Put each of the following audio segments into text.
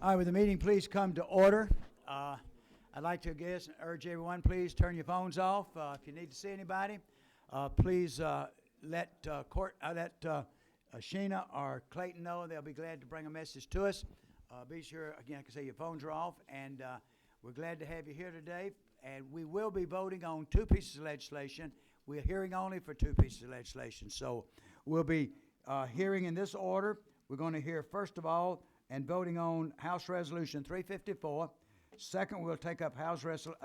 All right, will the meeting please come to order? I'd like to urge everyone, please turn your phones off. If you need to see anybody, please let Sheena or Clayton know. They'll be glad to bring a message to us. Be sure, again, I can say your phones are off, and we're glad to have you here today. And we will be voting on two pieces of legislation. We're hearing only for two pieces of legislation. So we'll be hearing in this order. We're going to hear, first of all, and voting on House Resolution 354. Second, we'll take up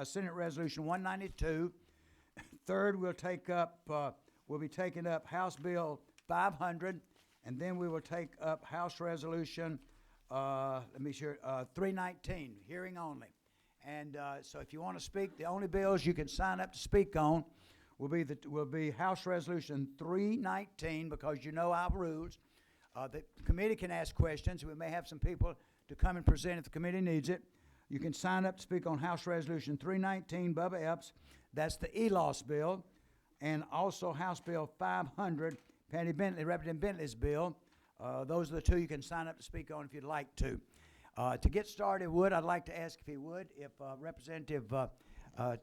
Senate Resolution 192. Third, we'll be taking up House Bill 500, and then we will take up House Resolution 319, hearing only. And so if you want to speak, the only bills you can sign up to speak on will be House Resolution 319, because you know our rules. The committee can ask questions. We may have some people to come and present if the committee needs it. You can sign up to speak on House Resolution 319, Bubba Epps. That's the ELOS bill. And also House Bill 500, Patty Bentley, Representative Bentley's bill. Those are the two you can sign up to speak on if you'd like to. To get started, I'd like to ask if Representative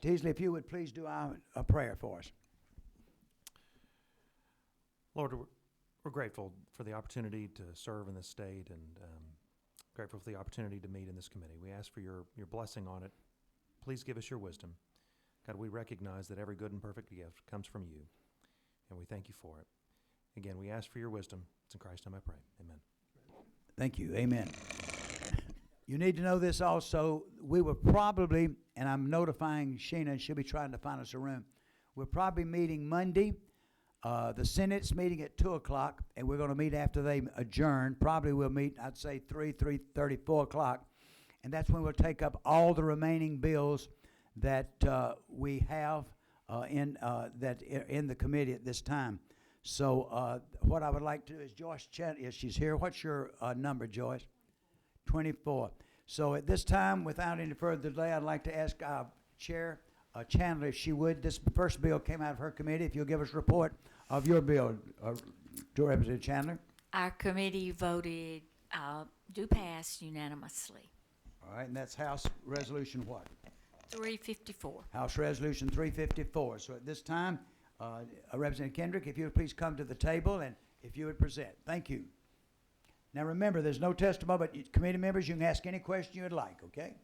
Teasley, if you would please do a prayer for us. Lord, we're grateful for the opportunity to serve in this state, and grateful for the opportunity to meet in this committee. We ask for your blessing on it. Please give us your wisdom. God, we recognize that every good and perfect gift comes from you, and we thank you for it. Again, we ask for your wisdom. It's in Christ's name I pray. Amen. Thank you. Amen. You need to know this also. We will probably, and I'm notifying Sheena, she'll be trying to find us a room. We're probably meeting Monday. The Senate's meeting at 2 o'clock, and we're going to meet after they adjourn. Probably we'll meet, I'd say, 3:30, 4 o'clock. And that's when we'll take up all the remaining bills that we have in the committee at this time. So what I would like to do is Joyce Chandler, if she's here. What's your number, Joyce? 24. So at this time, without any further delay, I'd like to ask our Chair Chandler, if she would. This first bill came out of her committee. If you'll give us a report of your bill, Representative Chandler. Our committee voted to pass unanimously. All right, and that's House Resolution what? 354. House Resolution 354. So at this time, Representative Kendrick, if you would please come to the table and if you would present. Thank you. Now remember, there's no testimony, but committee members, you can ask any question you would like, okay?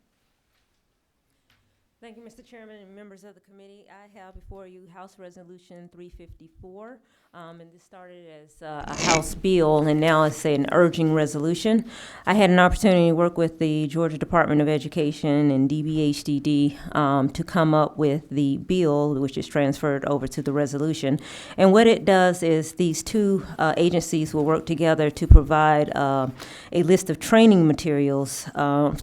Thank you, Mr. Chairman and members of the committee. I have before you House Resolution 354, and this started as a House bill, and now it's an urging resolution. I had an opportunity to work with the Georgia Department of Education and DBHDD to come up with the bill, which is transferred over to the resolution. And what it does is these two agencies will work together to provide a list of training materials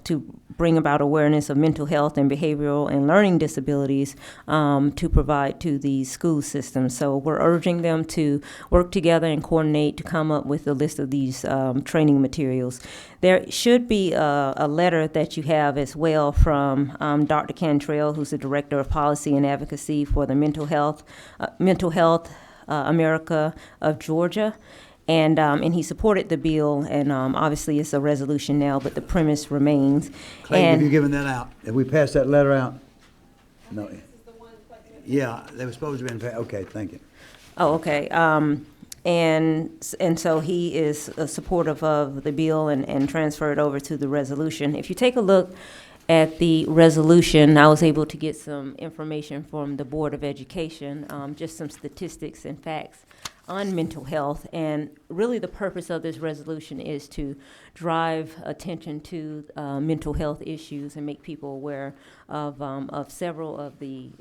to bring about awareness of mental health and behavioral and learning disabilities to provide to the school system. So we're urging them to work together and coordinate to come up with a list of these training materials. There should be a letter that you have as well from Dr. Cantrell, who's the Director of Policy and Advocacy for the Mental Health America of Georgia. And he supported the bill, and obviously it's a resolution now, but the premise remains. Clayton, and have you given that out? Have we passed that letter out? No. Yeah, they were supposed to be in. Okay, thank you. Oh, okay. And so he is supportive of the bill and transferred over to the resolution. If you take a look at the resolution, I was able to get some information from the Board of Education, just some statistics and facts on mental health. And really the purpose of this resolution is to drive attention to mental health issues and make people aware of several of the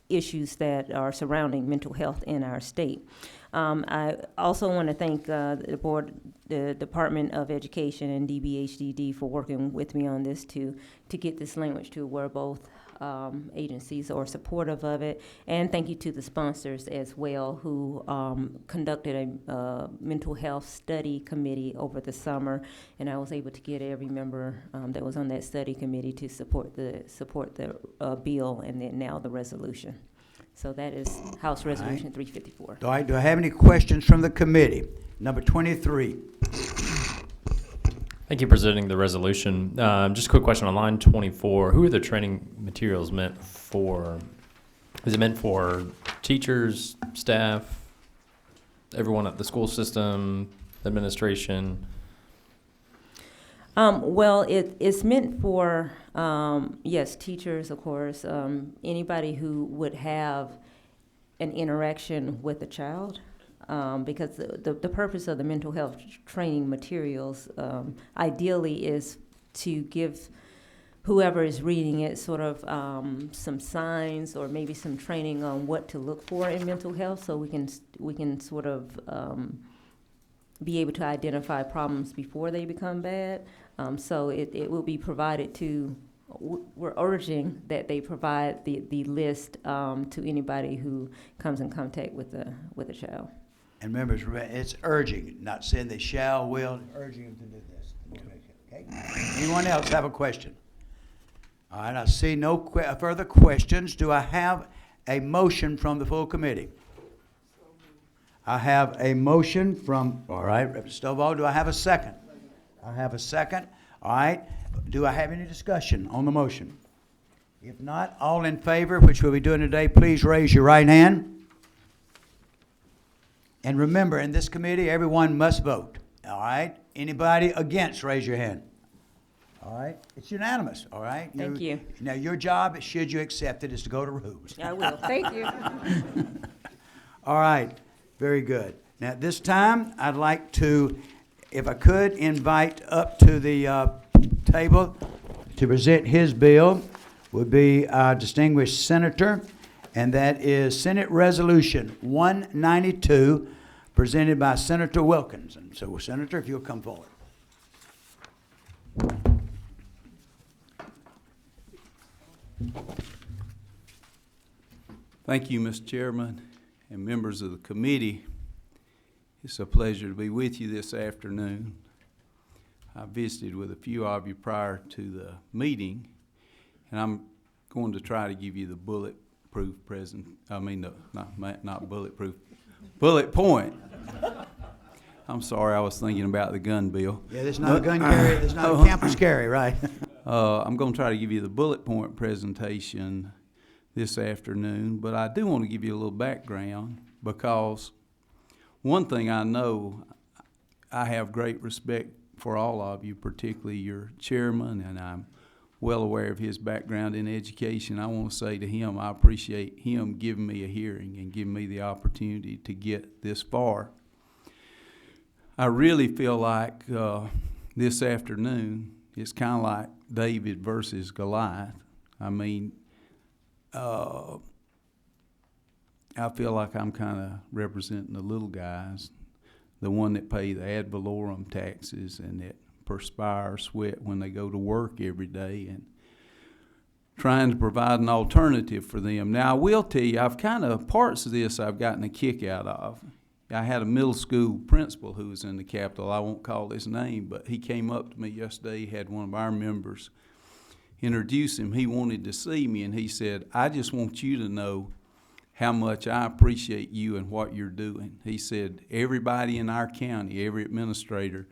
issues that are surrounding mental health in our state. I also want to thank the Department of Education and DBHDD for working with me on this to get this language to where both agencies are supportive of it. And thank you to the sponsors as well, who conducted a mental health study committee over the summer, and I was able to get every member that was on that study committee to support the bill and then now the resolution. So that is House Resolution 354. All right, do I have any questions from the committee? Number 23. Thank you for presenting the resolution. Just a quick question on line 24. Who are the training materials meant for? Is it meant for teachers, staff, everyone at the school system, administration? Well, it's meant for, yes, teachers, of course, anybody who would have an interaction with a child. Because the purpose of the mental health training materials ideally is to give whoever is reading it sort of some signs or maybe some training on what to look for in mental health, so we can sort of be able to identify problems before they become bad. So it will be provided to. We're urging that they provide the list to anybody who comes in contact with a child. And members, it's urging, not saying they shall, will, urging them to do this. Okay? Anyone else have a question? All right, I see no further questions. Do I have a motion from the full committee? I have a motion from, all right, Representative Stovall, do I have a second? I have a second. All right, do I have any discussion on the motion? If not, all in favor, which we'll be doing today, please raise your right hand. And remember, in this committee, everyone must vote. All right? Anybody against, raise your hand. All right? It's unanimous, all right? Thank you. Now, your job, should you accept it, is to go to rules. I will. Thank you. All right. Very good. Now, at this time, I'd like to, if I could, invite up to the table to present his bill would be our distinguished senator, and that is Senate Resolution 192, presented by Senator Wilkinson. So, Senator, if you'll come forward. Thank you, Mr. Chairman and members of the committee. It's a pleasure to be with you this afternoon. I visited with a few of you prior to the meeting, and I'm going to try to give you the bullet point. I'm sorry, I was thinking about the gun bill. Yeah, there's not a gun carry, there's not a campus carry, right? I'm going to try to give you the bullet point presentation this afternoon, but I do want to give you a little background, because one thing I know, I have great respect for all of you, particularly your chairman, and I'm well aware of his background in education. I want to say to him, I appreciate him giving me a hearing and giving me the opportunity to get this far. I really feel like this afternoon it's kind of like David versus Goliath. I mean, I feel like I'm kind of representing the little guys, the one that pay the ad valorem taxes and that perspire, sweat when they go to work every day, and trying to provide an alternative for them. Now, I will tell you, parts of this I've gotten a kick out of. I had a middle school principal who was in the Capitol. I won't call his name, but he came up to me yesterday, had one of our members introduce him. He wanted to see me, and he said, I just want you to know how much I appreciate you and what you're doing. He said, everybody in our county, every administrator,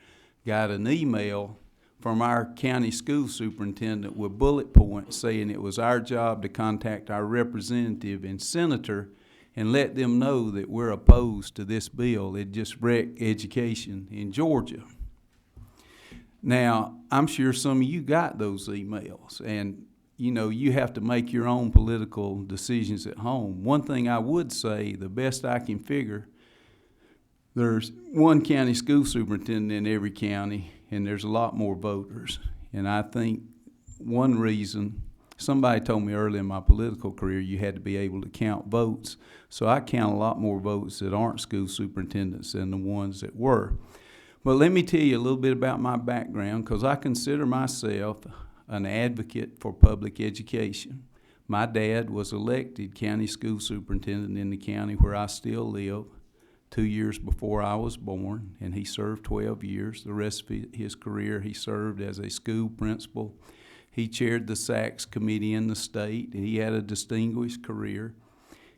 got an email from our county school superintendent with bullet points saying it was our job to contact our representative and senator and let them know that we're opposed to this bill. It just wrecked education in Georgia. Now, I'm sure some of you got those emails, and you know, you have to make your own political decisions at home. One thing I would say, the best I can figure, there's one county school superintendent in every county, and there's a lot more voters. And I think one reason, somebody told me early in my political career you had to be able to count votes. So I count a lot more votes that aren't school superintendents than the ones that were. But let me tell you a little bit about my background, because I consider myself an advocate for public education. My dad was elected county school superintendent in the county where I still live 2 years before I was born, and he served 12 years. The rest of his career, he served as a school principal. He chaired the SACS committee in the state, and he had a distinguished career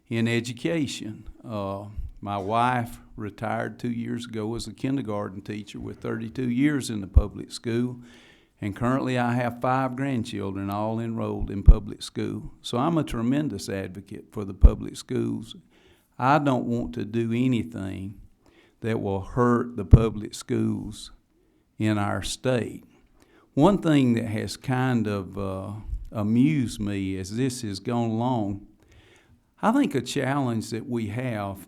in education. My wife retired 2 years ago as a kindergarten teacher with 32 years in the public school. And currently I have 5 grandchildren all enrolled in public school. So I'm a tremendous advocate for the public schools. I don't want to do anything that will hurt the public schools in our state. One thing that has kind of amused me as this has gone along, I think a challenge that we have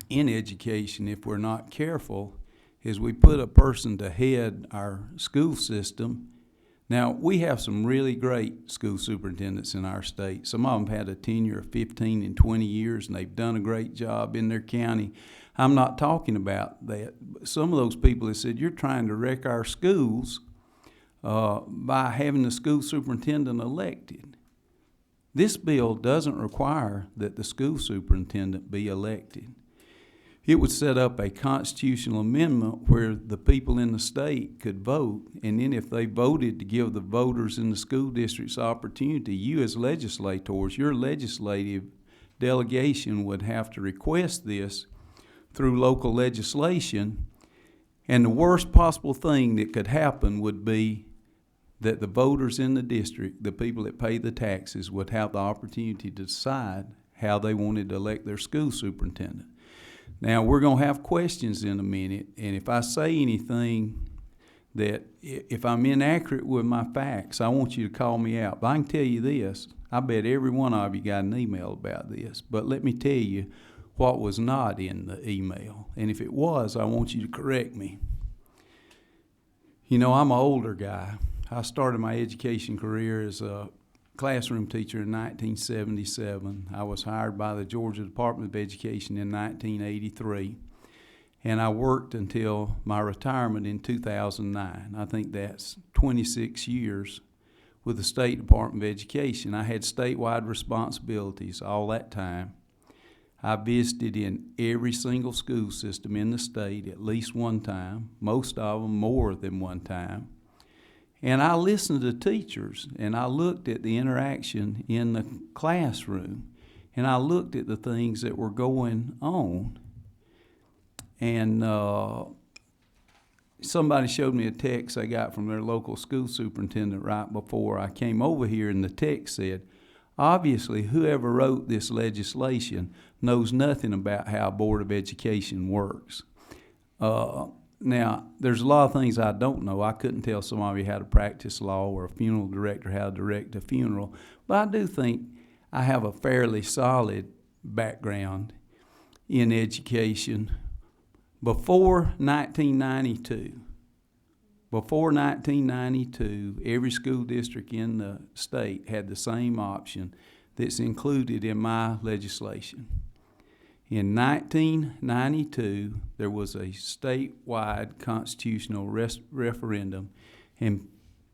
in education, if we're not careful, is we put a person to head our school system. Now, we have some really great school superintendents in our state. Some of them had a tenure of 15 and 20 years, and they've done a great job in their county. I'm not talking about that. Some of those people have said, you're trying to wreck our schools by having the school superintendent elected. This bill doesn't require that the school superintendent be elected. It would set up a constitutional amendment where the people in the state could vote, and then if they voted to give the voters in the school districts opportunity, you as legislators, your legislative delegation would have to request this through local legislation, and the worst possible thing that could happen would be that the voters in the district, the people that pay the taxes, would have the opportunity to decide how they wanted to elect their school superintendent. Now, we're going to have questions in a minute, and if I say anything that, if I'm inaccurate with my facts, I want you to call me out. But I can tell you this, I bet every one of you got an email about this, but let me tell you what was not in the email. And if it was, I want you to correct me. You know, I'm an older guy. I started my education career as a classroom teacher in 1977. I was hired by the Georgia Department of Education in 1983, and I worked until my retirement in 2009. I think that's 26 years with the State Department of Education. I had statewide responsibilities all that time. I visited in every single school system in the state at least one time, most of them more than one time. And I listened to teachers, and I looked at the interaction in the classroom, and I looked at the things that were going on. And somebody showed me a text I got from their local school superintendent right before I came over here, and the text said, obviously, whoever wrote this legislation knows nothing about how a Board of Education works. Now, there's a lot of things I don't know. I couldn't tell somebody how to practice law or a funeral director how to direct a funeral, but I do think I have a fairly solid background in education. Before 1992, every school district in the state had the same option that's included in my legislation. In 1992, there was a statewide constitutional referendum, and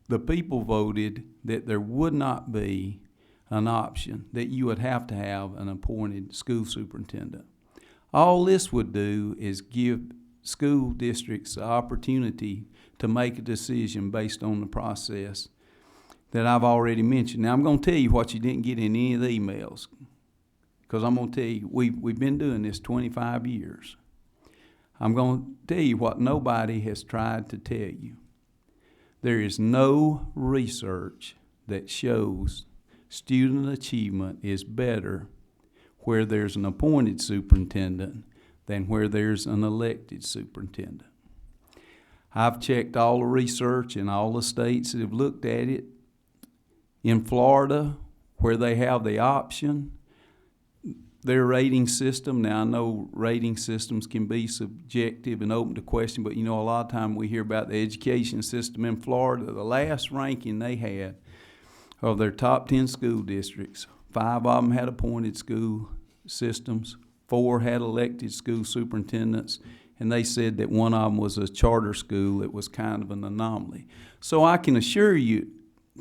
the people voted that there would not be an option, that you would have to have an appointed school superintendent. All this would do is give school districts the opportunity to make a decision based on the process that I've already mentioned. Now, I'm going to tell you what you didn't get in any of the emails, because I'm going to tell you, we've been doing this 25 years. I'm going to tell you what nobody has tried to tell you. There is no research that shows student achievement is better where there's an appointed superintendent than where there's an elected superintendent. I've checked all the research in all the states that have looked at it. In Florida, where they have the option, their rating system, now I know rating systems can be subjective and open to question, but you know, a lot of time we hear about the education system in Florida. The last ranking they had of their top 10 school districts, 5 of them had appointed school systems, 4 had elected school superintendents, and they said that one of them was a charter school that was kind of an anomaly. So I can assure you,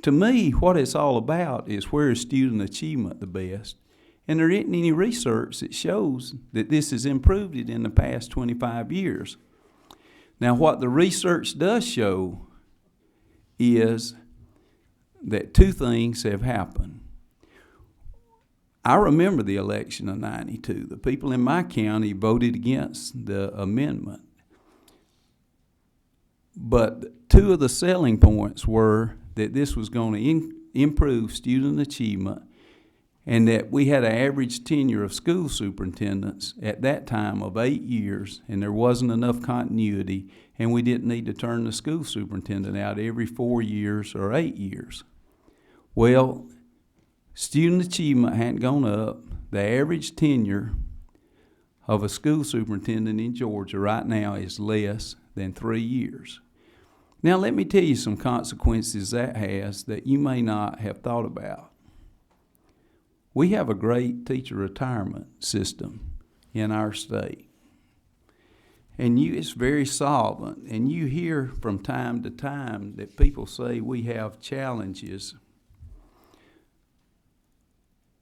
to me, what it's all about is where is student achievement the best. And there isn't any research that shows that this has improved it in the past 25 years. Now, what the research does show is that 2 things have happened. I remember the election of 92. The people in my county voted against the amendment. But two of the selling points were that this was going to improve student achievement, and that we had an average tenure of school superintendents at that time of 8 years, and there wasn't enough continuity, and we didn't need to turn the school superintendent out every 4 years or 8 years. Well, student achievement hadn't gone up. The average tenure of a school superintendent in Georgia right now is less than 3 years. Now, let me tell you some consequences that has that you may not have thought about. We have a great teacher retirement system in our state. And it's very solvent. And you hear from time to time that people say we have challenges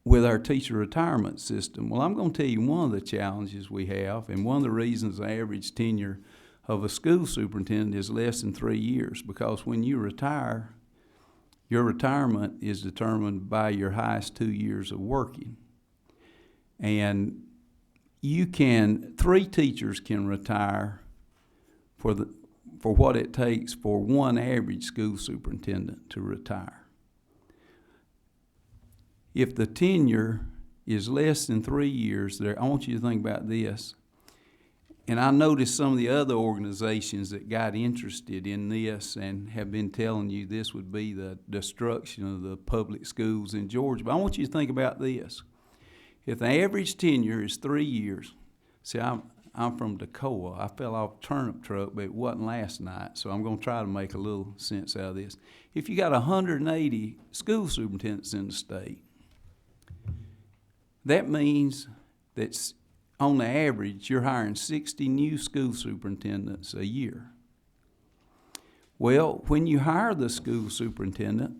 with our teacher retirement system. Well, I'm going to tell you one of the challenges we have, and one of the reasons the average tenure of a school superintendent is less than 3 years, because when you retire, your retirement is determined by your highest 2 years of working. And 3 teachers can retire for what it takes for one average school superintendent to retire. If the tenure is less than 3 years, I want you to think about this. And I noticed some of the other organizations that got interested in this and have been telling you this would be the destruction of the public schools in Georgia. But I want you to think about this. If the average tenure is 3 years, see, I'm from Toccoa. I fell off a turnip truck, but it wasn't last night, so I'm going to try to make a little sense out of this. If you got 180 school superintendents in the state, that means that on the average, you're hiring 60 new school superintendents a year. Well, when you hire the school superintendent,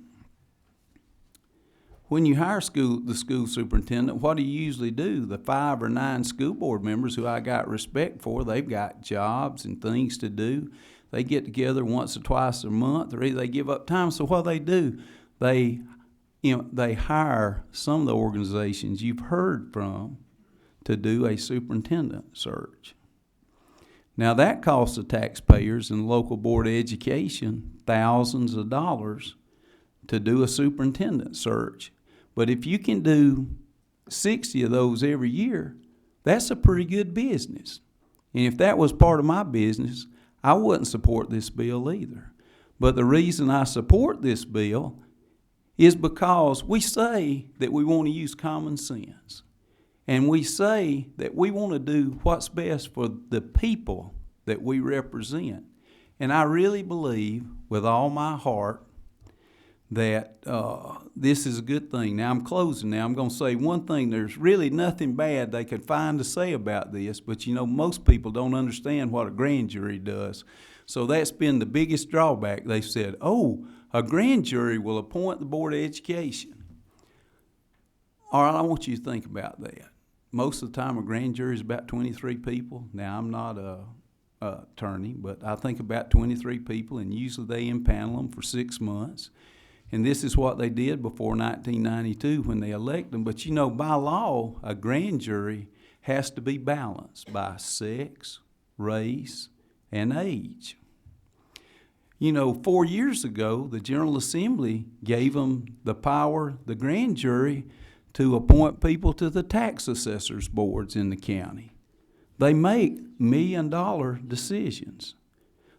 the school superintendent, what do you usually do? The 5 or 9 school board members who I got respect for, they've got jobs and things to do. They get together once or twice a month, or they give up time. So what do? They hire some of the organizations you've heard from to do a superintendent search. Now that costs the taxpayers and the local board of education thousands of dollars to do a superintendent search. But if you can do 60 of those every year, that's a pretty good business. And if that was part of my business, I wouldn't support this bill either. But the reason I support this bill is because we say that we want to use common sense. And we say that we want to do what's best for the people that we represent. And I really believe with all my heart that this is a good thing. Now I'm closing now. I'm going to say one thing. There's really nothing bad they could find to say about this, but most people don't understand what a grand jury does. So that's been the biggest drawback. They said, oh, a grand jury will appoint the Board of Education. All right, I want you to think about that. Most of the time, a grand jury is about 23 people. Now, I'm not a attorney, but I think about 23 people, and usually they impanel them for 6 months. And this is what they did before 1992 when they elected them. But by law, a grand jury has to be balanced by sex, race, and age. 4 years ago, the General Assembly gave them the power, the grand jury, to appoint people to the tax assessors boards in the county. They make $1 million decisions.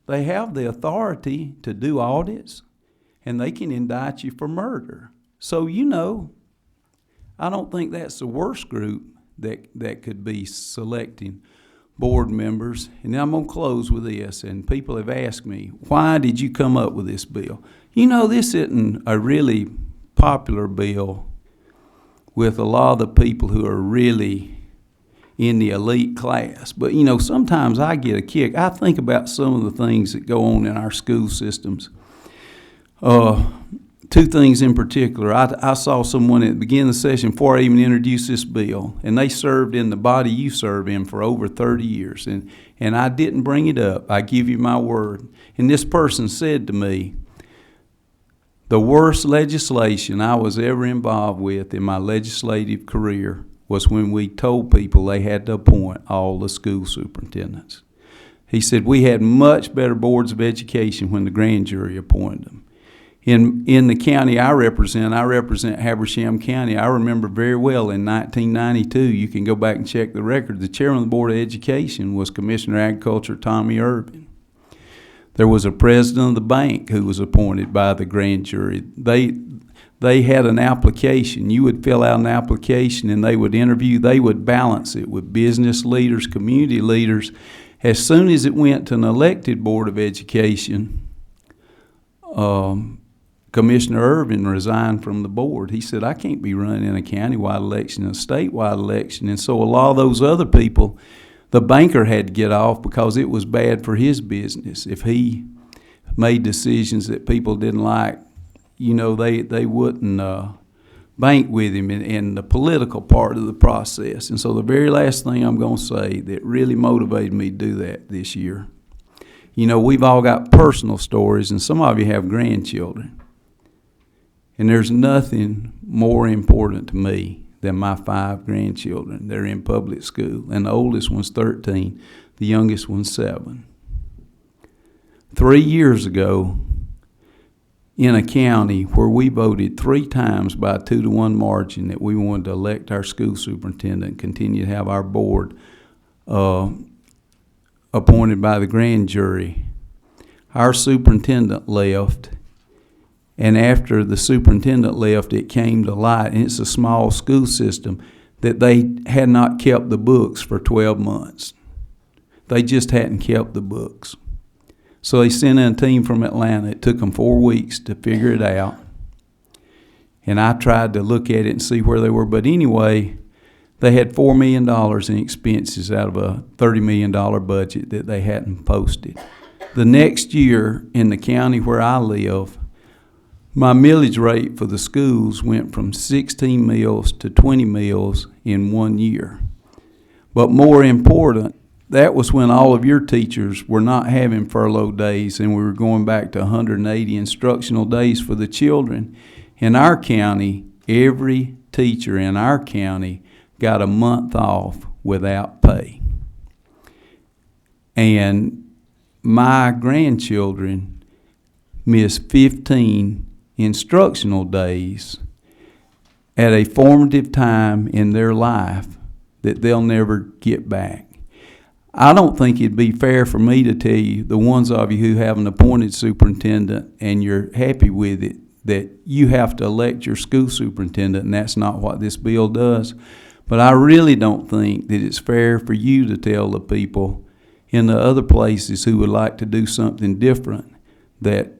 They have the authority to do audits, and they can indict you for murder. So, I don't think that's the worst group that could be selecting board members. And now I'm going to close with this, and people have asked me, why did you come up with this bill? This isn't a really popular bill with a lot of the people who are really in the elite class. But, sometimes I get a kick. I think about some of the things that go on in our school systems. 2 things in particular. I saw someone at the beginning of the session before I even introduced this bill, and they served in the body you serve in for over 30 years. And I didn't bring it up. I give you my word. And this person said to me, The worst legislation I was ever involved with in my legislative career was when we told people they had to appoint all the school superintendents. He said we had much better boards of education when the grand jury appointed them. In the county I represent Habersham County. I remember very well in 1992, you can go back and check the record, the chairman of the Board of Education was Commissioner of Agriculture Tommy Irvin. There was a president of the bank who was appointed by the grand jury. They had an application. You would fill out an application and they would interview, they would balance it with business leaders, community leaders. As soon as it went to an elected Board of Education, Commissioner Irvin resigned from the board. He said, I can't be running in a countywide election and a statewide election. And so a lot of those other people, the banker had to get off because it was bad for his business. If he made decisions that people didn't like, you know, they wouldn't bank with him in the political part of the process. And so the very last thing I'm going to say that really motivated me to do that this year, you know, we've all got personal stories, and some of you have grandchildren. And there's nothing more important to me than my 5 grandchildren. They're in public school, and the oldest one's 13, the youngest one's 7. 3 years ago, in a county where we voted 3 times by a 2-to-1 margin that we wanted to elect our school superintendent and continue to have our board appointed by the grand jury, our superintendent left. And after the superintendent left, it came to light, and it's a small school system, that they had not kept the books for 12 months. They just hadn't kept the books. So they sent in a team from Atlanta. It took them 4 weeks to figure it out. And I tried to look at it and see where they were. But anyway, they had $4 million in expenses out of a $30 million budget that they hadn't posted. The next year, in the county where I live, my millage rate for the schools went from 16 mills to 20 mills in 1 year. But more important, that was when all of your teachers were not having furlough days and we were going back to 180 instructional days for the children. In our county, every teacher in our county got a month off without pay. And my grandchildren missed 15 instructional days at a formative time in their life that they'll never get back. I don't think it'd be fair for me to tell you, the ones of you who have an appointed superintendent and you're happy with it, that you have to elect your school superintendent, and that's not what this bill does. But I really don't think that it's fair for you to tell the people in the other places who would like to do something different that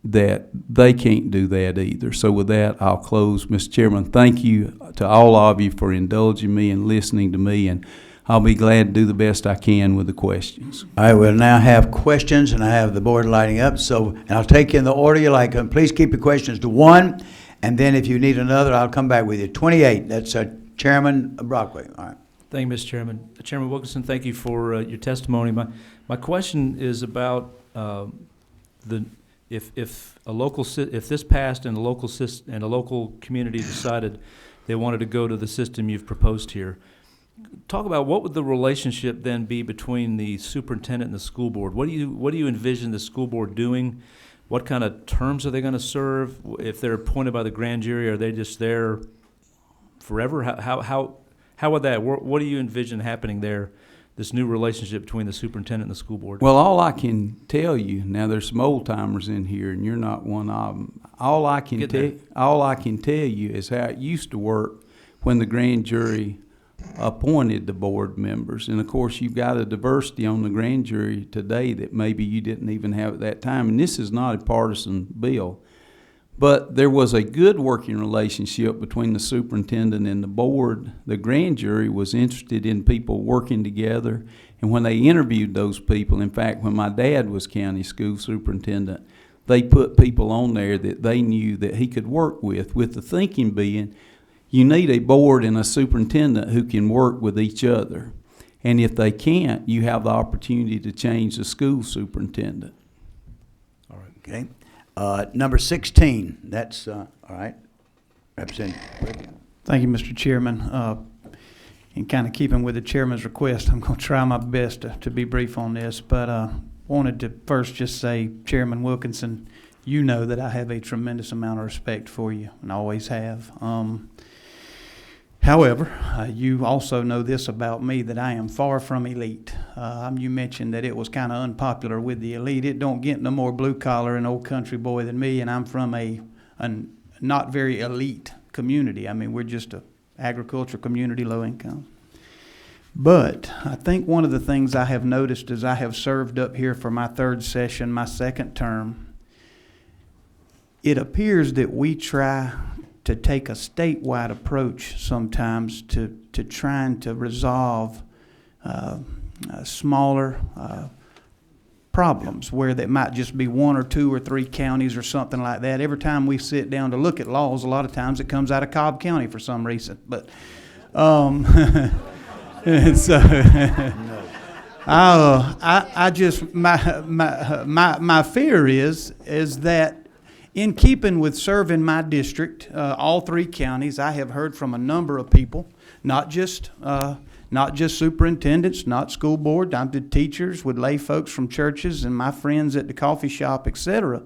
they can't do that either. So with that, I'll close. Mr. Chairman, thank you to all of you for indulging me and listening to me, and I'll be glad to do the best I can with the questions. I will now have questions, and I have the board lighting up, and I'll take in the order you like. Please keep your questions to 1, and then if you need another, I'll come back with you. 28, that's Chairman Brockway. All right. Thank you, Mr. Chairman. Chairman Wilkinson, thank you for your testimony. My question is about if this passed and a local community decided they wanted to go to the system you've proposed here. Talk about what would the relationship then be between the superintendent and the school board? What do you envision the school board doing? What kind of terms are they going to serve? If they're appointed by the grand jury, are they just there forever? How would that? What do you envision happening there? This new relationship between the superintendent and the school board? Well, all I can tell you, now there's some old timers in here, and you're not one of them. All I can tell you is how it used to work when the grand jury appointed the board members. And of course, you've got a diversity on the grand jury today that maybe you didn't even have at that time. And this is not a partisan bill. But there was a good working relationship between the superintendent and the board. The grand jury was interested in people working together. And when they interviewed those people, in fact, when my dad was county school superintendent, they put people on there that they knew that he could work with the thinking being, you need a board and a superintendent who can work with each other. And if they can't, you have the opportunity to change the school superintendent. All right. Okay. Number 16, that's, all right. Representative Ricky. Thank you, Mr. Chairman. In kind of keeping with the chairman's request, I'm going to try my best to be brief on this, but wanted to first just say, Chairman Wilkinson, you know that I have a tremendous amount of respect for you, and always have. However, you also know this about me, that I am far from elite. You mentioned that it was kind of unpopular with the elite. It don't get no more blue collar and old country boy than me, and I'm from a not very elite community. I mean, we're just a agriculture community, low income. But I think one of the things I have noticed as I have served up here for my third session, my second term, it appears that we try to take a statewide approach sometimes to trying to resolve smaller problems where that might just be 1 or 2 or 3 counties or something like that. Every time we sit down to look at laws, a lot of times it comes out of Cobb County for some reason. But and so I just my fear is that in keeping with serving my district, all 3 counties, I have heard from a number of people, not just superintendents, not school board, I'm the teachers with lay folks from churches and my friends at the coffee shop, etc.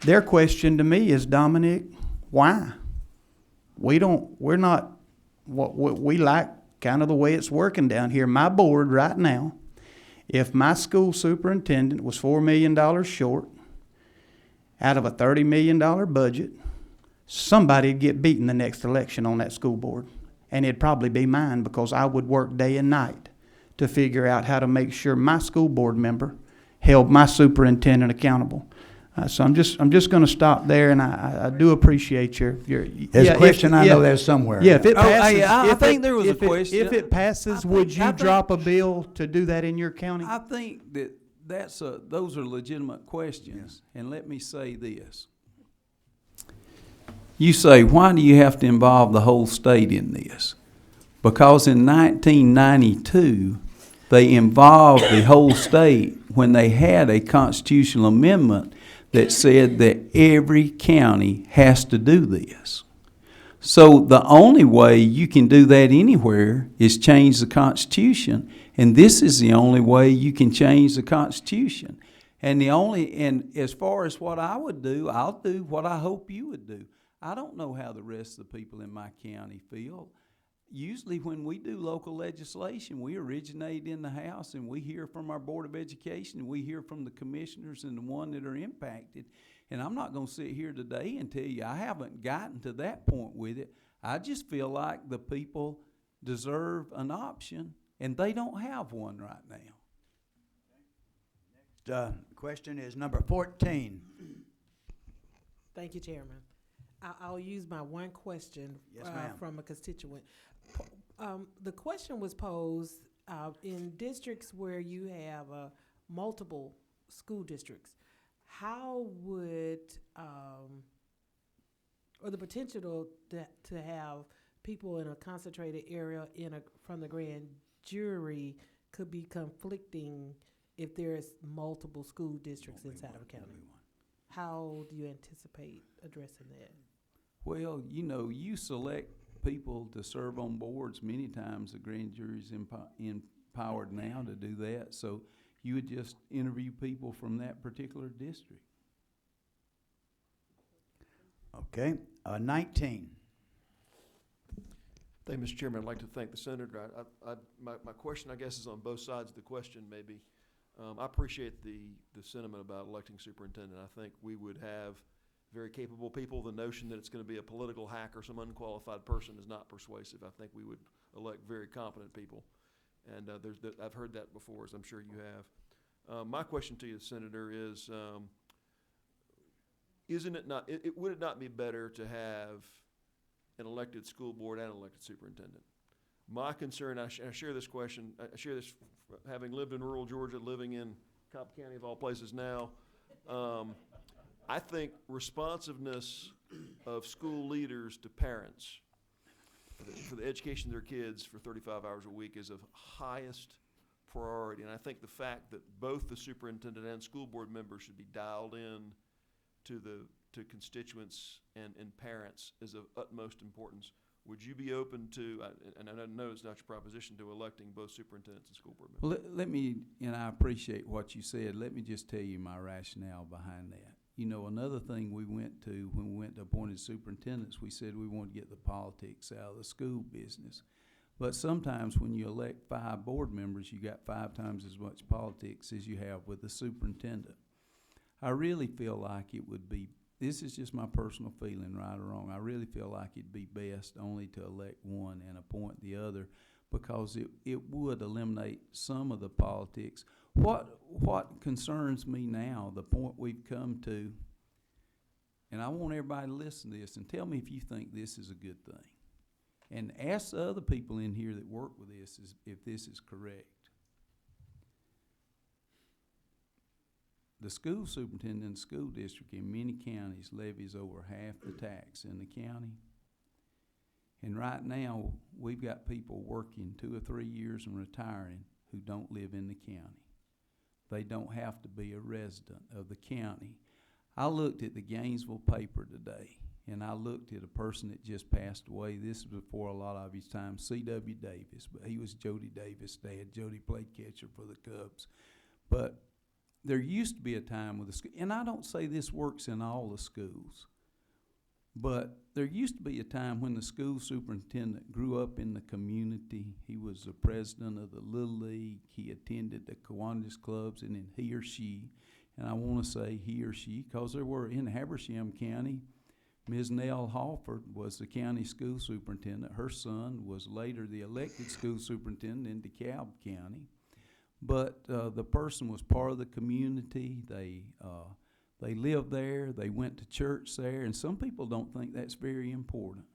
Their question to me is, Dominic, why? We like kind of the way it's working down here. My board right now, if my school superintendent was $4 million short out of a $30 million budget, somebody'd get beaten the next election on that school board. And it'd probably be mine, because I would work day and night to figure out how to make sure my school board member held my superintendent accountable. So I'm just going to stop there, and I do appreciate your There's a question I know there's somewhere. Yeah, if it Oh, passes, I think there was a if question. If it passes, I would think- you I think- drop a bill to do that in your county? I think that those are legitimate questions, and let me say this. You say, why do you have to involve the whole state in this? Because in 1992, they involved the whole state when they had a constitutional amendment that said that every county has to do this. So the only way you can do that anywhere is change the Constitution, and this is the only way you can change the Constitution. And as far as what I would do, I'll do what I hope you would do. I don't know how the rest of the people in my county feel. Usually when we do local legislation, we originate in the House, and we hear from our Board of Education, and we hear from the commissioners and the one that are impacted. And I'm not going to sit here today and tell you I haven't gotten to that point with it. I just feel like the people deserve an option, and they don't have one right now. Question is number 14. Thank you, Chairman. I'll use my one question Yes, ma'am. from a constituent. The question was posed in districts where you have multiple school districts. How would, or the potential to have people in a concentrated area from the grand jury could be conflicting if there's multiple school districts inside of a county? How do you anticipate addressing that? Well, you select people to serve on boards. Many times the grand jury's empowered now to do that. So you would just interview people from that particular district. Okay, 19. Thank you, Mr. Chairman. I'd like to thank the senator. My question, I guess, is on both sides of the question, maybe. I appreciate the sentiment about electing superintendent. I think we would have very capable people. The notion that it's going to be a political hack or some unqualified person is not persuasive. I think we would elect very competent people. And I've heard that before, as I'm sure you have. My question to you, Senator, is would it not be better to have an elected school board and an elected superintendent? My concern, I share this question, I share this having lived in rural Georgia, living in Cobb County of all places now. I think responsiveness of school leaders to parents for the education of their kids for 35 hours a week is of highest priority. And I think the fact that both the superintendent and school board members should be dialed in to constituents and parents is of utmost importance. Would you be open to, and I know it's not your proposition, to electing both superintendents and school board members? Well, let me, and I appreciate what you said, let me just tell you my rationale behind that. You know, another thing we went to when we went to appointed superintendents, we said we wanted to get the politics out of the school business. But sometimes when you elect 5 board members, you got 5 times as much politics as you have with the superintendent. I really feel like it would be, this is just my personal feeling, right or wrong, I really feel like it'd be best only to elect one and appoint the other, because it would eliminate some of the politics. What concerns me now, the point we've come to, and I want everybody to listen to this and tell me if you think this is a good thing. And ask the other people in here that work with this if this is correct. The school superintendent in the school district in many counties levies over half the tax in the county. And right now, we've got people working 2 or 3 years and retiring who don't live in the county. They don't have to be a resident of the county. I looked at the Gainesville paper today, and I looked at a person that just passed away. This is before a lot of his time, C.W. Davis, but he was Jody Davis' dad. Jody played catcher for the Cubs. But there used to be a time with the school, and I don't say this works in all the schools, but there used to be a time when the school superintendent grew up in the community. He was the president of the Little League. He attended the Kiwanis clubs, and then he or she, and I want to say he or she, because there were in Habersham County, Ms. Nell Halford was the county school superintendent. Her son was later the elected school superintendent in DeKalb County. But the person was part of the community. They lived there. They went to church there. And some people don't think that's very important.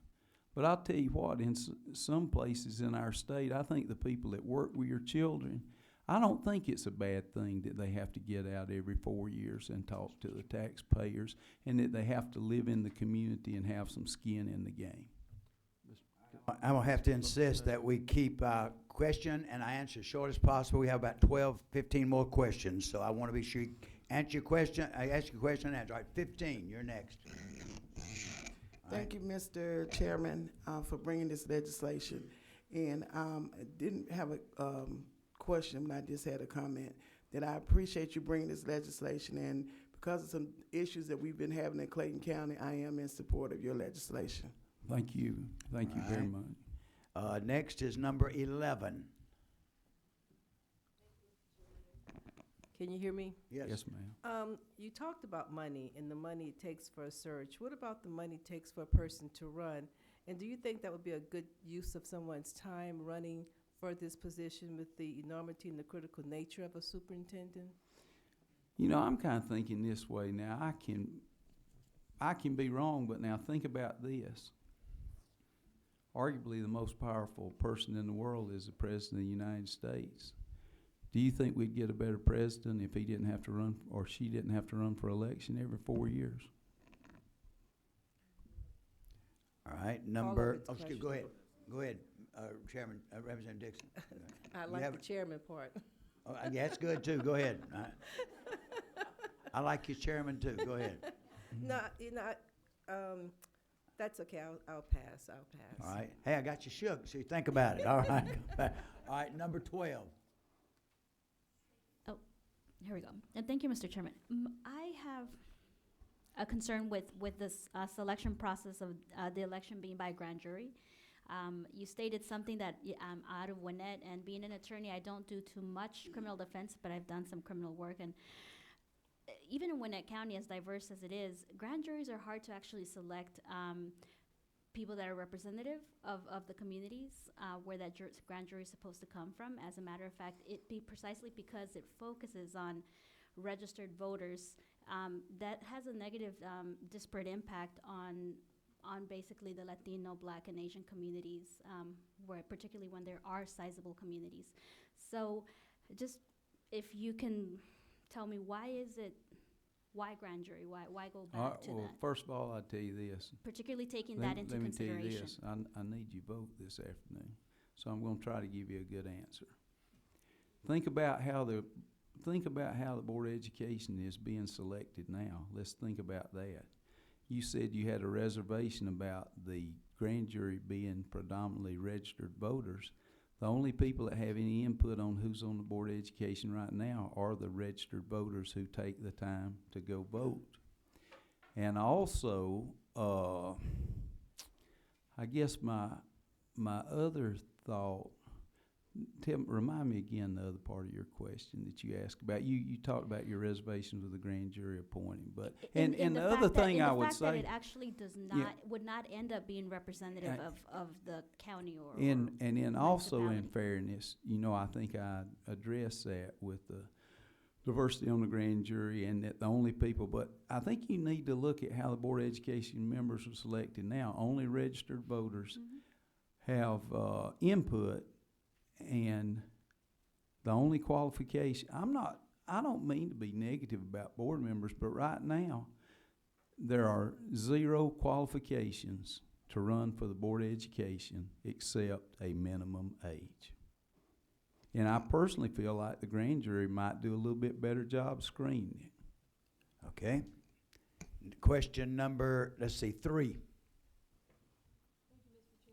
But I'll tell you what, in some places in our state, I think the people that work with your children, I don't think it's a bad thing that they have to get out every 4 years and talk to the taxpayers, and that they have to live in the community and have some skin in the game. I'm gonna have to insist that we keep our question and our answer as short as possible. We have about 12, 15 more questions, so I want to be sure you answer your question. I ask your question and answer. All right, 15, you're next. Thank you, Mr. Chairman, for bringing this legislation. And I didn't have a question, but I just had a comment that I appreciate you bringing this legislation, and because of some issues that we've been having in Clayton County, I am in support of your legislation. Thank you. Thank you very much. Next is number 11. Can you hear me? Yes, ma'am. You talked about money and the money it takes for a search. What about the money it takes for a person to run? And do you think that would be a good use of someone's time running for this position with the enormity and the critical nature of a superintendent? You know, I'm kind of thinking this way now. I can be wrong, but now think about this. Arguably the most powerful person in the world is the President of the United States. Do you think we'd get a better president if he didn't have to run, or she didn't have to run for election every 4 years? All right, go ahead. Go ahead, Chairman, Representative Dixon. I like the chairman part. Oh, yeah, that's good too. Go ahead. I like your chairman too. Go ahead. No, that's okay. I'll pass. All right. Hey, I got you shook, so you think about it. All right. All right, number 12. Here we go. And thank you, Mr. Chairman. I have a concern with this selection process of the election being by grand jury. You stated something that I'm out of Gwinnett, and being an attorney, I don't do too much criminal defense, but I've done some criminal work. And even in Gwinnett County, as diverse as it is, grand juries are hard to actually select people that are representative of the communities where that grand jury is supposed to come from. As a matter of fact, precisely because it focuses on registered voters, that has a negative disparate impact on basically the Latino, Black, and Asian communities, particularly when there are sizable communities. So just if you can tell me, why grand jury? Why go back to that? First of all, I'll tell you this. Particularly taking that into consideration. Let me tell you this. I need you vote this afternoon, so I'm going to try to give you a good answer. Think about how the think about how the Board of Education is being selected now. Let's think about that. You said you had a reservation about the grand jury being predominantly registered voters. The only people that have any input on who's on the Board of Education right now are the registered voters who take the time to go vote. And also, I guess my other thought, remind me again the other part of your question that you asked about. You talked about your reservations with the grand jury appointing, but and the other thing I would say, it actually does not would not end up being representative of the county or and also in municipality. fairness, you know, I think I addressed that with the diversity on the grand jury and that the only people, but I think you need to look at how the Board of Education members are selected now. Only registered voters have input, and the only qualification, I don't mean to be negative about board members, but right now, there are 0 qualifications to run for the Board of Education except a minimum age. And I personally feel like the grand jury might do a little bit better job screening it. Okay. Question number, let's see, 3.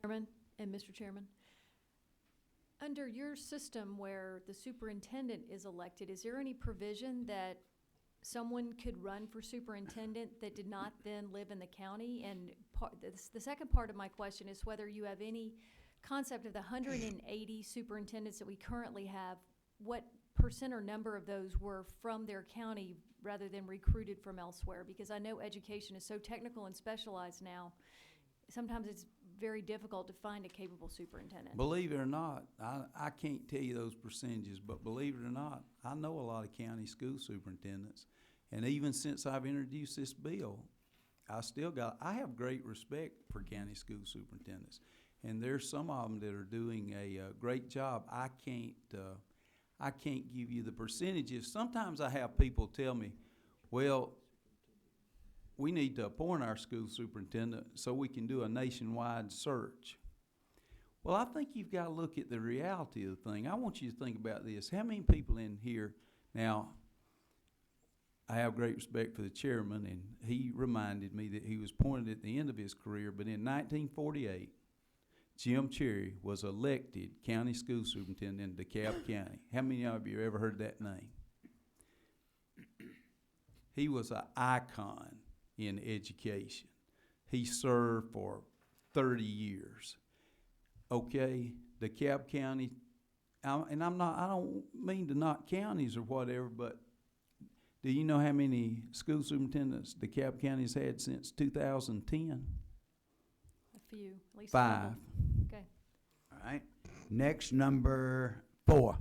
Chairman and Mr. Chairman, under your system where the superintendent is elected, is there any provision that someone could run for superintendent that did not then live in the county? And the second part of my question is whether you have any concept of the 180 superintendents that we currently have, what percent or number of those were from their county rather than recruited from elsewhere? Because I know education is so technical and specialized now, sometimes it's very difficult to find a capable superintendent. Believe it or not, I can't tell you those percentages, but believe it or not, I know a lot of county school superintendents. And even since I've introduced this bill, I have great respect for county school superintendents. And there's some of them that are doing a great job. I can't give you the percentages. Sometimes I have people tell me, well, we need to appoint our school superintendent so we can do a nationwide search. Well, I think you've got to look at the reality of the thing. I want you to think about this. How many people in here, now, I have great respect for the chairman, and he reminded me that he was appointed at the end of his career, but in 1948, Jim Cherry was elected county school superintendent in DeKalb County. How many of you ever heard that name? He was an icon in education. He served for 30 years. Okay, DeKalb County, I don't mean to knock counties or whatever, but do you know how many school superintendents DeKalb County's had since 2010? A few, at least 5. several. Okay. All right. Next, number 4.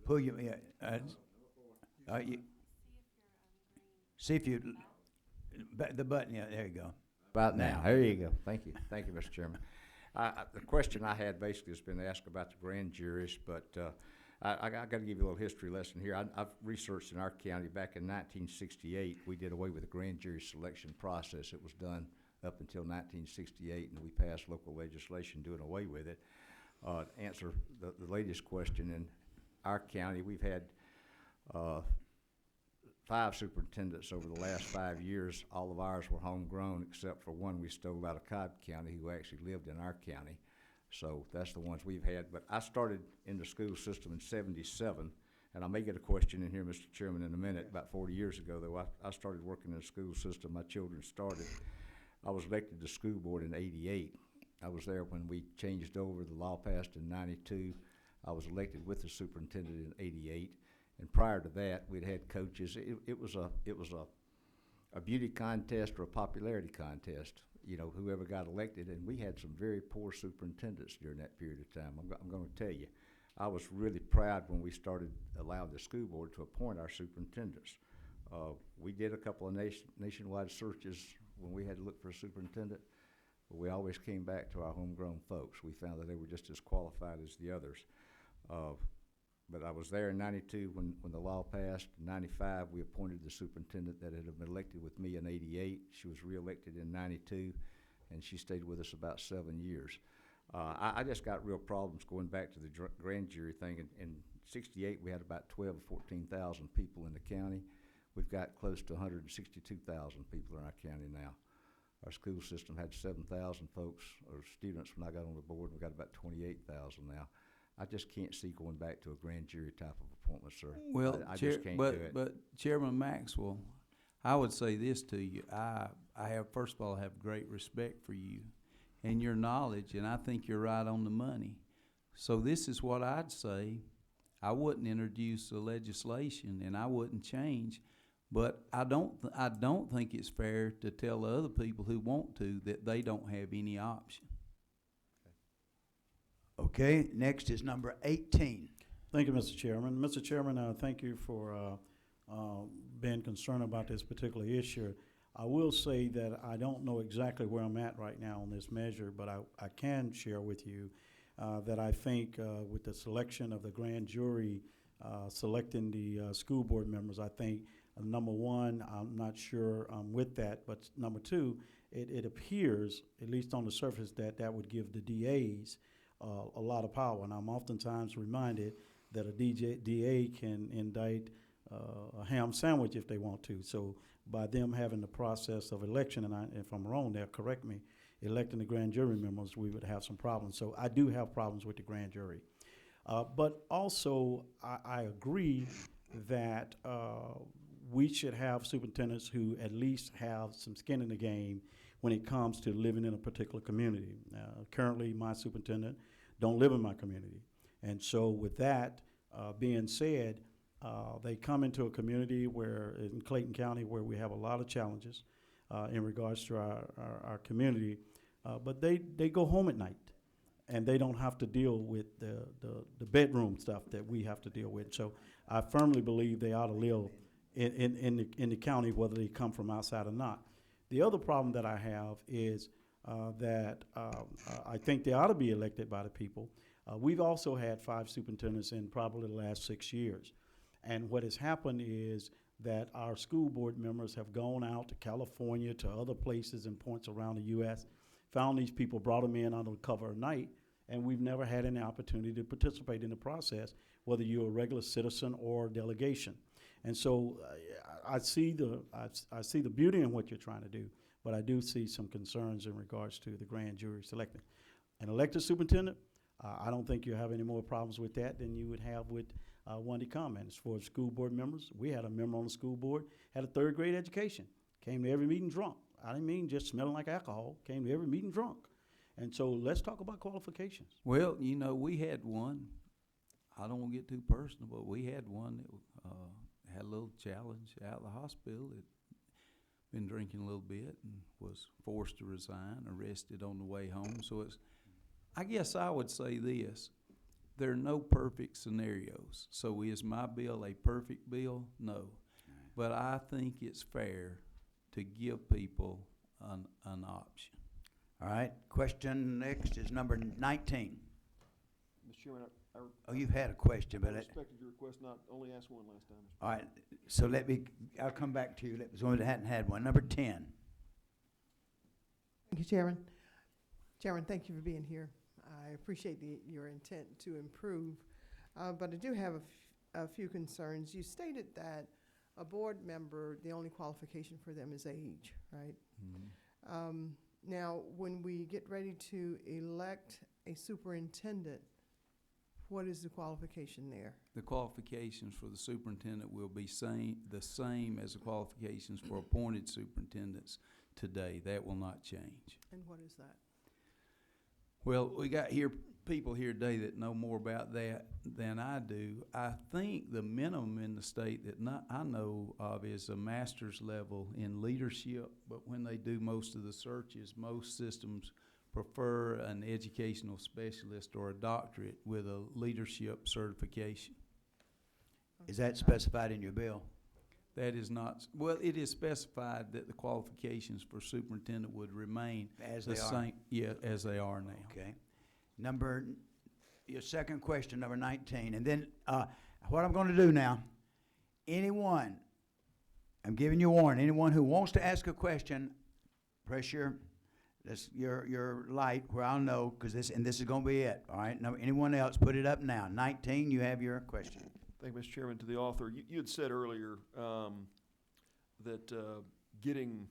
Pull your, see if you, the button, yeah, there you go. About now, there you go. Thank you, Mr. Chairman. The question I had basically has been asked about the grand juries, but I got to give you a little history lesson here. I've researched in our county back in 1968. We did away with the grand jury selection process. It was done up until 1968, and we passed local legislation doing away with it. To answer the latest question, in our county, we've had 5 superintendents over the last 5 years. All of ours were homegrown, except for one we stole out of Cobb County who actually lived in our county. So that's the ones we've had. But I started in the school system in '77, and I may get a question in here, Mr. Chairman, in a minute. About 40 years ago, though, I started working in the school system. My children started. I was elected to school board in '88. I was there when we changed over. The law passed in '92. I was elected with the superintendent in '88. And prior to that, we'd had coaches. It was a beauty contest or a popularity contest. You know, whoever got elected, and we had some very poor superintendents during that period of time. I'm going to tell you, I was really proud when we started allowing the school board to appoint our superintendents. We did a couple of nationwide searches when we had to look for a superintendent, but we always came back to our homegrown folks. We found that they were just as qualified as the others. But I was there in '92 when the law passed. In '95, we appointed the superintendent that had been elected with me in '88. She was reelected in '92. and she stayed with us about 7 years. I just got real problems going back to the grand jury thing. In '68, we had about 12 or 14,000 people in the county. We've got close to 162,000 people in our county now. Our school system had 7,000 folks or students when I got on the board. We've got about 28,000 now. I just can't see going back to a grand jury type of appointment, sir. Well, I just can't do it. but Chairman Maxwell, I would say this to you. I have, first of all, I have great respect for you and your knowledge, and I think you're right on the money. So this is what I'd say. I wouldn't introduce the legislation, and I wouldn't change. But I don't think it's fair to tell the other people who want to that they don't have any option. Okay, next is number 18. Thank you, Mr. Chairman. Mr. Chairman, thank you for being concerned about this particular issue. I will say that I don't know exactly where I'm at right now on this measure, but I can share with you that I think with the selection of the grand jury selecting the school board members, I think number one, I'm not sure with that, but number two, it appears, at least on the surface, that would give the DAs a lot of power. And I'm oftentimes reminded that a DA can indict a ham sandwich if they want to. So by them having the process of election, and if I'm wrong, they'll correct me, electing the grand jury members, we would have some problems. So I do have problems with the grand jury. But also, I agree that we should have superintendents who at least have some skin in the game when it comes to living in a particular community. Currently, my superintendent don't live in my community. And so with that being said, they come into a community where, in Clayton County, where we have a lot of challenges in regards to our community, but they go home at night. And they don't have to deal with the bedroom stuff that we have to deal with. So I firmly believe they ought to live in the county, whether they come from outside or not. The other problem that I have is that I think they ought to be elected by the people. We've also had 5 superintendents in probably the last 6 years. And what has happened is that our school board members have gone out to California, to other places and points around the U.S., found these people, brought them in under the cover of night, and we've never had any opportunity to participate in the process, whether you're a regular citizen or delegation. And so I see the beauty in what you're trying to do, but I do see some concerns in regards to the grand jury selecting. An elected superintendent, I don't think you have any more problems with that than you would have with one to come. And as far as school board members, we had a member on the school board, had a 3rd grade education, came to every meeting drunk. I didn't mean just smelling like alcohol, came to every meeting drunk. And so let's talk about qualifications. Well, you know, we had one, I don't want to get too personal, but we had one that had a little challenge out of the hospital. Had been drinking a little bit and was forced to resign, arrested on the way home. So I guess I would say this, there are no perfect scenarios. So is my bill a perfect bill? No. But I think it's fair to give people an option. All right, question next is number 19. Mr. Chairman, Oh, you've had a question, I but respected your request, not only asked one last time. all right, so I'll come back to you. That was one that hadn't had one. Number 10. Thank you, Chairman. Chairman, thank you for being here. I appreciate your intent to improve, but I do have a few concerns. You stated that a board member, the only qualification for them is age, right? Mm-hmm. Now, when we get ready to elect a superintendent, what is the qualification there? The qualifications for the superintendent will be the same as the qualifications for appointed superintendents today. That will not change. And what is that? Well, we got people here today that know more about that than I do. I think the minimum in the state that I know of is a master's level in leadership, but when they do most of the searches, most systems prefer an educational specialist or a doctorate with a leadership certification. Is that specified in your bill? That is not, well, it is specified that the qualifications for superintendent would remain As the they are? same. Yeah, as they are now. Okay. Your second question, number 19. And then what I'm going to do now, anyone, I'm giving you a warning, anyone who wants to ask a question, press your That's your light where I'll know, because this is gonna be it, all right? No, anyone else, put it up now. 19, you have your question. Thank you, Mr. Chairman. To the author, you had said earlier that getting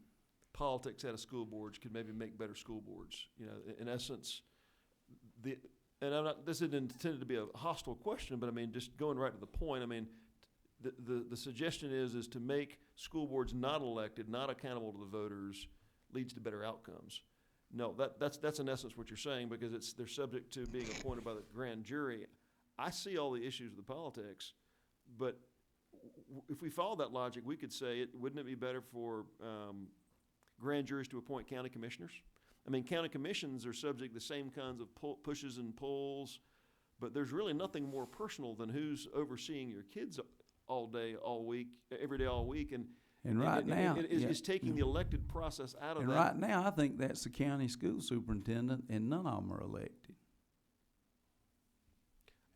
politics out of school boards could maybe make better school boards. You know, in essence, and this isn't intended to be a hostile question, but I mean, just going right to the point, I mean, the suggestion is to make school boards not elected, not accountable to the voters, leads to better outcomes. No, that's in essence what you're saying, because they're subject to being appointed by the grand jury. I see all the issues with the politics, but if we follow that logic, we could say, wouldn't it be better for grand juries to appoint county commissioners? I mean, county commissions are subject to the same kinds of pushes and pulls, but there's really nothing more personal than who's overseeing your kids all day, all week, every day, all week, and right now, is taking the elected process out of and that. right now, I think that's the county school superintendent, and none of them are elected.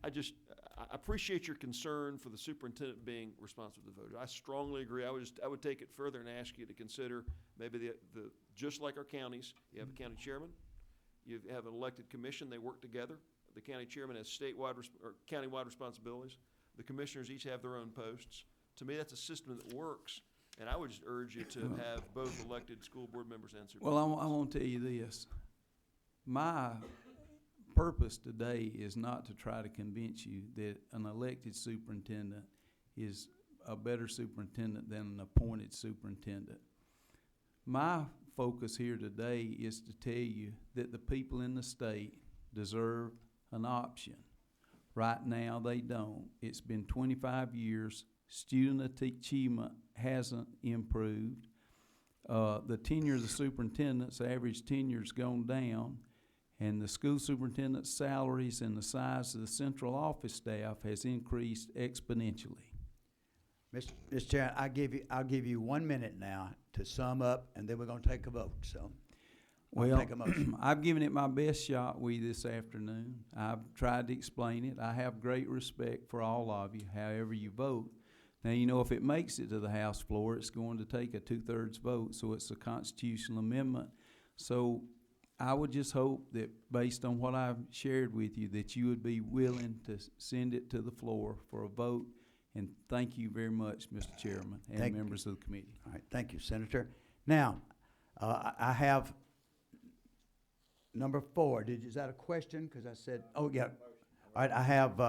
I appreciate your concern for the superintendent being responsive to the voters. I strongly agree. I would take it further and ask you to consider maybe the just like our counties, you have a county chairman, you have an elected commission, they work together. The county chairman has statewide or countywide responsibilities. The commissioners each have their own posts. To me, that's a system that works, and I would just urge you to have both elected school board members and superintendents. Well, I want to tell you this. My purpose today is not to try to convince you that an elected superintendent is a better superintendent than an appointed superintendent. My focus here today is to tell you that the people in the state deserve an option. Right now, they don't. It's been 25 years. Student achievement hasn't improved. The tenure of the superintendents, average tenure's gone down, and the school superintendent's salaries and the size of the central office staff has increased exponentially. Mr. Chair, I'll give you 1 minute now to sum up, and then we're gonna take a vote, so. Well, Take a motion. I've given it my best shot with you this afternoon. I've tried to explain it. I have great respect for all of you, however you vote. Now, you know, if it makes it to the House floor, it's going to take a 2/3 vote, so it's a constitutional amendment. So I would just hope that, based on what I've shared with you, that you would be willing to send it to the floor for a vote. And thank you very much, Mr. Chairman, and members of the committee. All right, thank you, Senator. Now, I have number 4. Is that a question? Because I said, oh, yeah. All right, I have,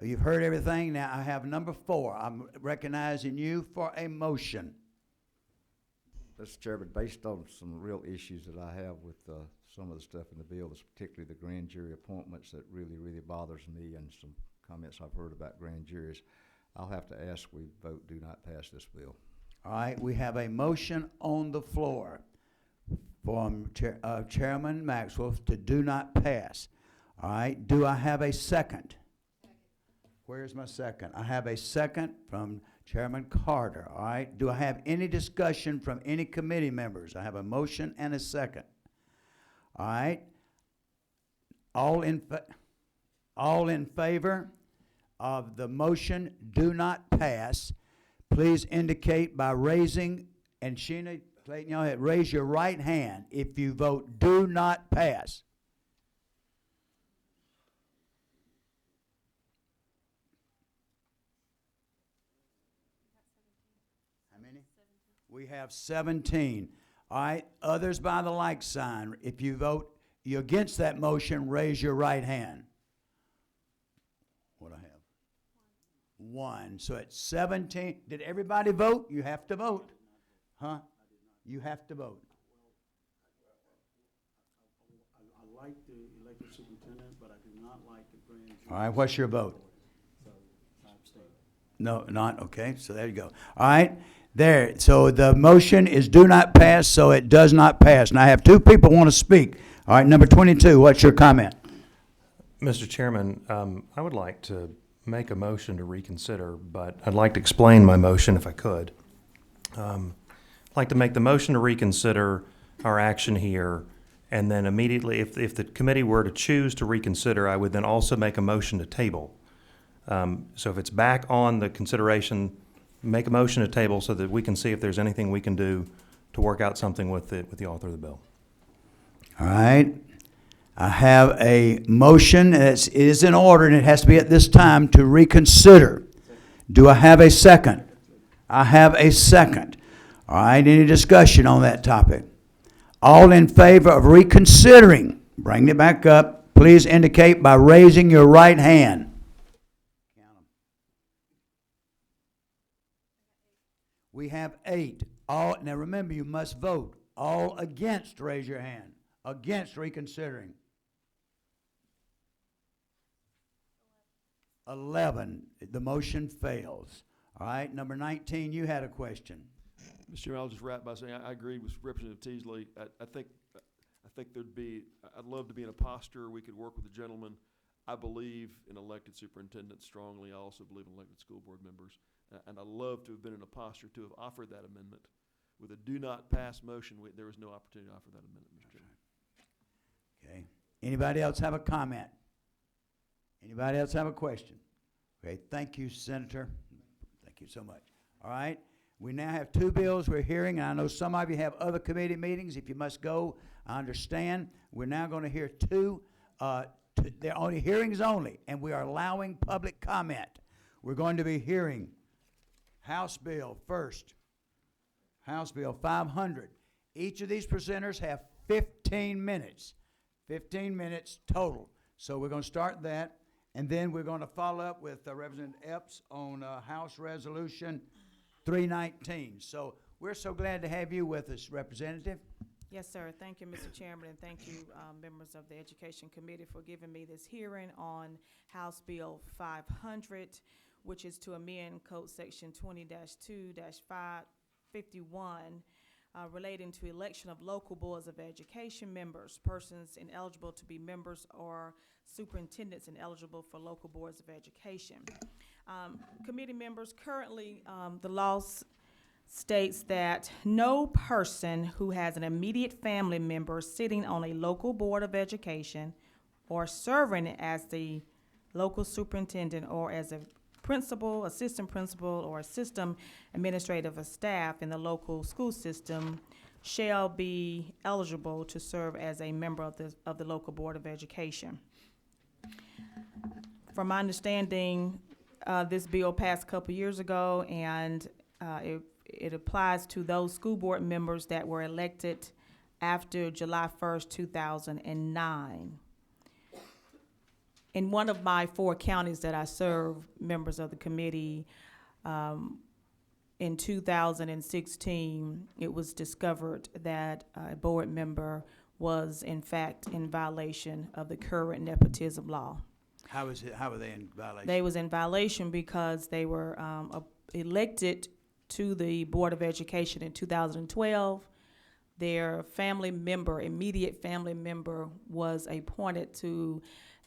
you've heard everything. Now I have number 4. I'm recognizing you for a motion. Mr. Chairman, based on some real issues that I have with some of the stuff in the bill, particularly the grand jury appointments, that really bothers me, and some comments I've heard about grand juries, I'll have to ask we vote do not pass this bill. All right, we have a motion on the floor from Chairman Maxwell to do not pass. All right, do I have a second? Where's my second? I have a second from Chairman Carter. All right, do I have any discussion from any committee members? I have a motion and a second. All right, all in favor of the motion do not pass, please indicate by raising, and Sheena, Clayton, y'all raise your right hand if you vote do not pass. How many? 17. We have 17. All right, others by the like sign. If you vote you're against that motion, raise your right hand. What I have? 1. So it's 17. Did everybody vote? You have to vote. Huh? You have to vote. I like the elected superintendent, but I do not like the grand jury. All right, what's your vote? So I abstain. No, not, okay, so there you go. All right, there, so the motion is do not pass, so it does not pass. And I have 2 people want to speak. All right, number 22, what's your comment? Mr. Chairman, I would like to make a motion to reconsider, but I'd like to explain my motion if I could. I'd like to make the motion to reconsider our action here, and then immediately, if the committee were to choose to reconsider, I would then also make a motion to table. So if it's back on the consideration, make a motion to table so that we can see if there's anything we can do to work out something with the author of the bill. All right. I have a motion, it is in order, and it has to be at this time, to reconsider. Do I have a second? I have a second. All right, any discussion on that topic? All in favor of reconsidering, bring it back up, please indicate by raising your right hand. We have 8. All, now remember, you must vote. All against, raise your hand. Against reconsidering. 11. The motion fails. All right, number 19, you had a question. Mr. Chairman, I'll just wrap by saying I agree with Representative Teasley. I think I'd love to be in a posture we could work with the gentleman. I believe in elected superintendents strongly. I also believe in elected school board members. And I'd love to have been in a posture to have offered that amendment. With a do not pass motion, there was no opportunity to offer that amendment, Mr. Chairman. Okay. Anybody else have a comment? Anybody else have a question? Okay, thank you, Senator. Thank you so much. All right, we now have 2 bills we're hearing, and I know some of you have other committee meetings. If you must go, I understand. We're now going to hear 2, they're only hearings only, and we are allowing public comment. We're going to be hearing House Bill first, House Bill 500. Each of these presenters have 15 minutes, 15 minutes total. So we're going to start that. And then we're going to follow up with Representative Epps on House Resolution 319. So we're so glad to have you with us, Representative. Yes, sir. Thank you, Mr. Chairman, and thank you, members of the Education Committee, for giving me this hearing on House Bill 500, which is to amend Code Section 20-2-551 relating to election of local boards of education members, persons ineligible to be members, or superintendents ineligible for local boards of education. Committee members, currently the law states that no person who has an immediate family member sitting on a local board of education or serving as the local superintendent or as a principal, assistant principal, or system administrative of staff in the local school system shall be eligible to serve as a member of the local board of education. From my understanding, this bill passed a couple years ago, and it applies to those school board members that were elected after July 1st, 2009. In one of my 4 counties that I serve, members of the committee, in 2016, it was discovered that a board member was in fact in violation of the current nepotism law. How were they in violation? They was in violation because they were elected to the Board of Education in 2012. Their family member, immediate family member, was appointed to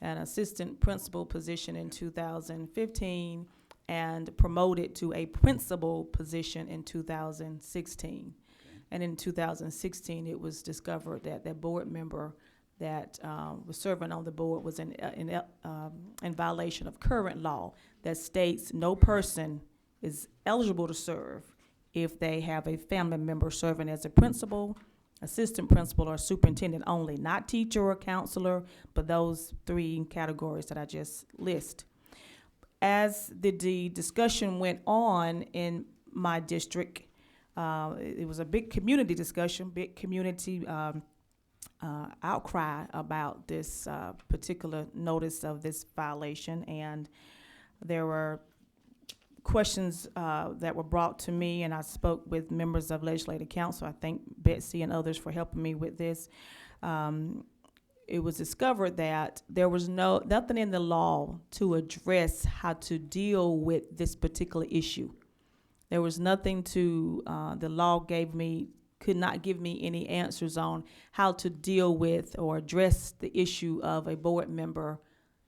an assistant principal position in 2015 and promoted to a principal position in 2016. Okay. And in 2016, it was discovered that that board member that was serving on the board was in violation of current law that states no person is eligible to serve if they have a family member serving as a principal, assistant principal, or superintendent only, not teacher or counselor, but those 3 categories that I just list. As the discussion went on in my district, it was a big community discussion, big community outcry about this particular notice of this violation, and there were questions that were brought to me, and I spoke with members of Legislative Council. I thank Betsy and others for helping me with this. It was discovered that there was nothing in the law to address how to deal with this particular issue. There was nothing to, the law could not give me any answers on how to deal with or address the issue of a board member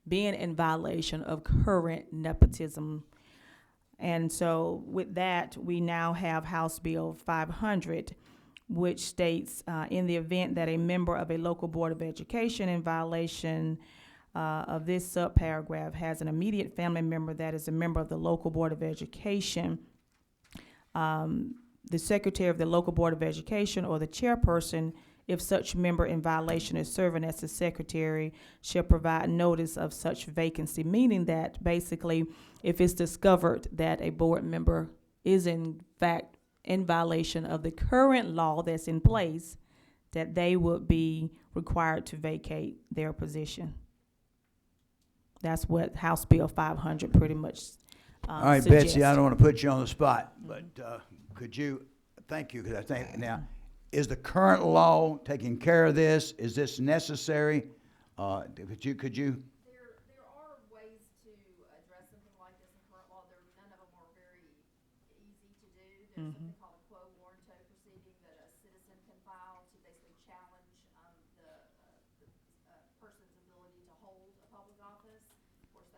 being in violation of current nepotism. And so with that, we now have House Bill 500, which states in the event that a member of a local board of education in violation of this subparagraph has an immediate family member that is a member of the local board of education, the secretary of the local board of education or the chairperson if such member in violation is serving as the secretary, shall provide notice of such vacancy, meaning that basically, if it's discovered that a board member is in fact in violation of the current law that's in place, that they would be required to vacate their position. That's what House Bill 500 pretty much All right, suggests. Betsy, I don't want to put you on the spot, but could you, thank you, because I think now, is the current law taking care of this? Is this necessary? Could you? There are ways to address something like this in current law. None of them are very easy to do. There's something called a quo warranto proceeding that a citizen can file to basically challenge the person's ability to hold a public office. Of course,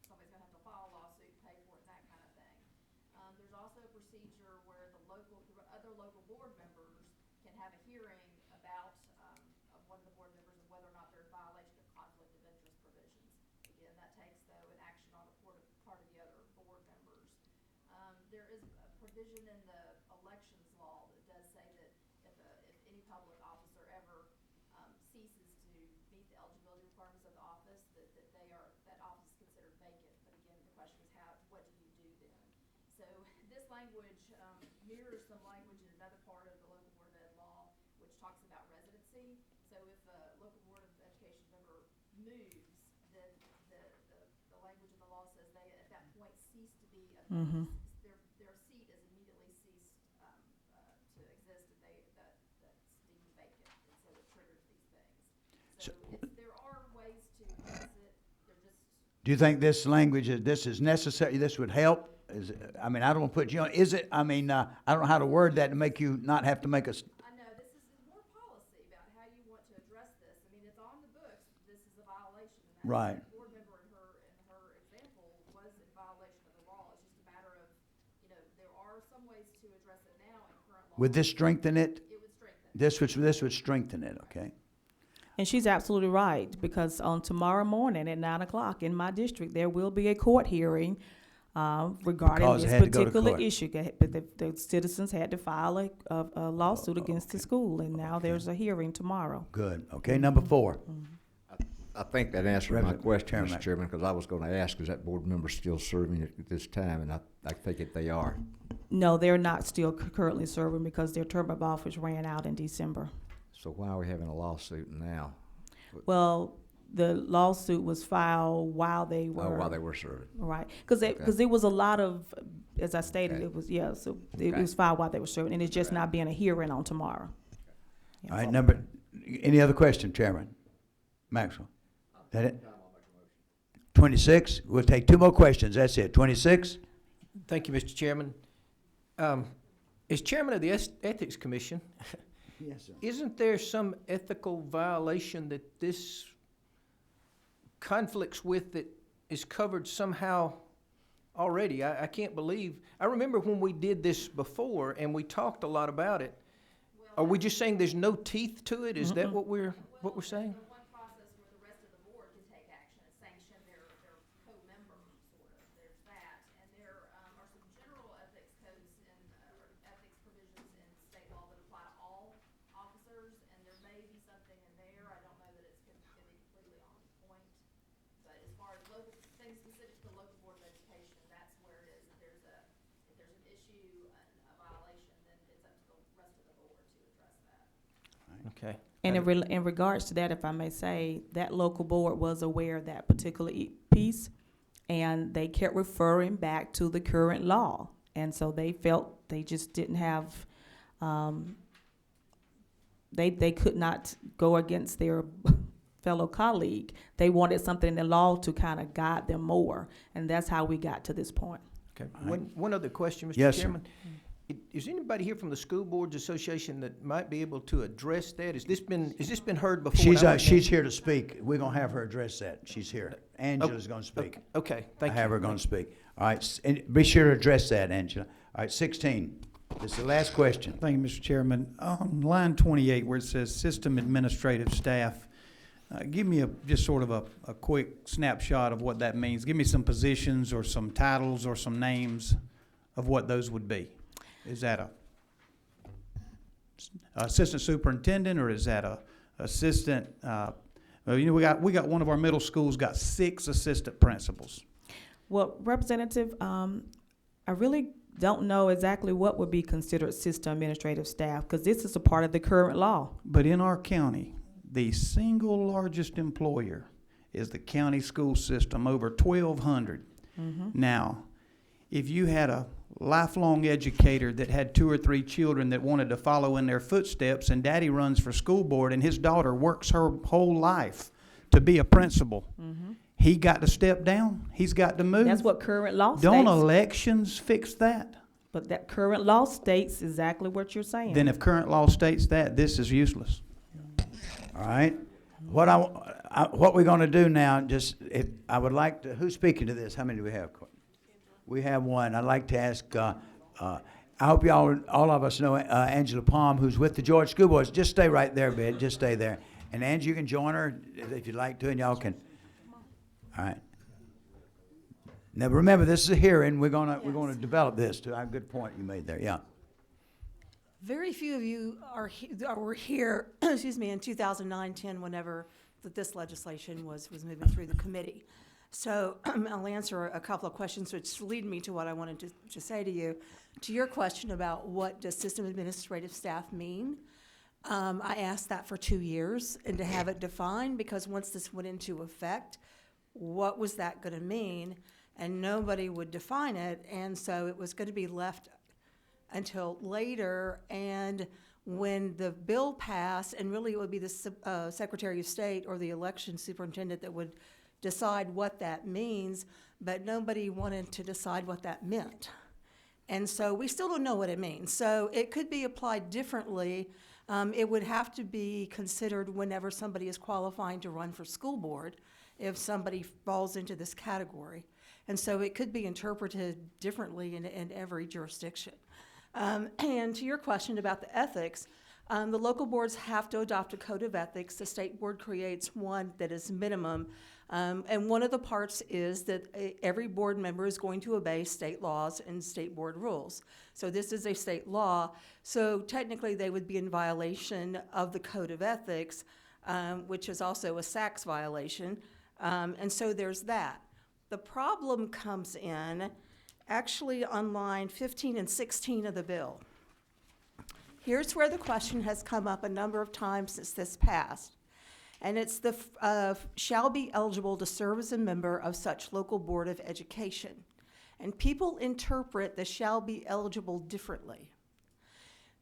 somebody's gonna have to file a lawsuit, pay for it, that kind of thing. There's also a procedure where other local board members can have a hearing about one of the board members and whether or not they're in violation of conflict of interest provisions. Again, that takes, though, an action on the part of the other board members. There is a provision in the elections law that does say that if any public officer ever ceases to meet the eligibility requirements of the office, that office is considered vacant. But again, the question is what do you do then? So this language mirrors some language in another part of the local board of ed law, which talks about residency. So if a local board of education member moves, then the language in the law says they at that point cease to be a their seat is immediately ceased to exist, and that's deemed vacant, and so it triggers these things. So there are ways to address it. They're just. Do you think this language, this is necessary, this would help? I mean, I don't want to put you on, is it? I mean, I don't know how to word that to make you not have to make a. I know, this is more policy about how you want to address this. I mean, it's on the books, this is a violation. And Right. that board member in her example was in violation of the law. It's just a matter of, there are some ways to address it now in current law. Would this strengthen it? It would strengthen it. This would strengthen it, okay? And she's absolutely right, because on tomorrow morning at 9 o'clock in my district, there will be a court hearing regarding Because it this had to go to particular court. issue. The citizens had to file a lawsuit against the school, and now there's a hearing tomorrow. Good, okay, number 4. I think that answered my Reverend question, Chairman. Mr. Chairman, because I was going to ask, is that board member still serving at this time? And I think they are. No, they're not still currently serving because their term of office ran out in December. So why are we having a lawsuit now? Well, the lawsuit was filed while they were. Oh, while they were serving. Right, because there was a lot of, as I stated, Okay. it was, yeah, so it Okay. was filed while they were serving, and it's just not being a hearing on tomorrow. All right, any other question, Chairman? Maxwell? That it? 26, we'll take 2 more questions, that's it. 26? Thank you, Mr. Chairman. As chairman of the Ethics Commission, Yes, sir. isn't there some ethical violation that this conflicts with that is covered somehow already? I can't believe, I remember when we did this before and we talked a lot about it. Are we just saying there's no teeth to it? Is that what we're saying? One process where the rest of the board can take action and sanction their co-member, sort of. There's that. And there are some general ethics codes or ethics provisions in state law that apply to all officers, and there may be something in there. I don't know that it's going to be completely on point. But as far as things specific to the local board of education, that's where it is. If there's an issue, a violation, then it's up to the rest of the board to address that. Okay. And in regards to that, if I may say, that local board was aware of that particular piece, and they kept referring back to the current law. And so they felt they just didn't have, they could not go against their fellow colleague. They wanted something in the law to kind of guide them more, and that's how we got to this point. Okay. One other question, Mr. Yes, sir. Chairman. Is anybody here from the School Boards Association that might be able to address that? Has this been heard before? She's here to speak. We're gonna have her address that. She's here. Angela's gonna speak. Okay, thank you. I have her gonna speak. All right, and be sure to address that, Angela. All right, 16. This is the last question. Thank you, Mr. Chairman. On line 28, where it says system administrative staff, give me just sort of a quick snapshot of what that means. Give me some positions or some titles or some names of what those would be. Is that a assistant superintendent, or is that a assistant? Well, you know, we got one of our middle schools got 6 assistant principals. Well, Representative, I really don't know exactly what would be considered system administrative staff, because this is a part of the current law. But in our county, the single largest employer is the county school system, over 1,200. Now, if you had a lifelong educator that had 2 or 3 children that wanted to follow in their footsteps, and daddy runs for school board and his daughter works her whole life to be a principal, he got to step down. He's got to move. That's what current law states. Don't elections fix that? But that current law states exactly what you're saying. Then if current law states that, this is useless. All right. What we're going to do now, I would like to, who's speaking to this? How many do we have? We have one. I'd like to ask, I hope all of us know Angela Palm, who's with the Georgia School Boards. Just stay right there, Ben. Just stay there. And Angie, you can join her if you'd like to, and y'all can. All right. Now remember, this is a hearing. We're gonna develop this. To a good point you made there. Yeah. Very few of you were here, excuse me, in 2009-10 whenever this legislation was moving through the committee. So I'll answer a couple of questions which lead me to what I wanted to say to you. To your question about what does system administrative staff mean, I asked that for 2 years and to have it defined, because once this went into effect, what was that going to mean? And nobody would define it, and so it was going to be left until later. And when the bill passed, and really it would be the Secretary of State or the election superintendent that would decide what that means, but nobody wanted to decide what that meant. And so we still don't know what it means. So it could be applied differently. It would have to be considered whenever somebody is qualifying to run for school board, if somebody falls into this category. And so it could be interpreted differently in every jurisdiction. And to your question about the ethics, the local boards have to adopt a code of ethics. The state board creates one that is minimum. And one of the parts is that every board member is going to obey state laws and state board rules. So this is a state law. So technically they would be in violation of the code of ethics, which is also a SACS violation. And so there's that. The problem comes in actually on line 15 and 16 of the bill. Here's where the question has come up a number of times since this passed. And it's the shall be eligible to serve as a member of such local board of education. And people interpret the shall be eligible differently.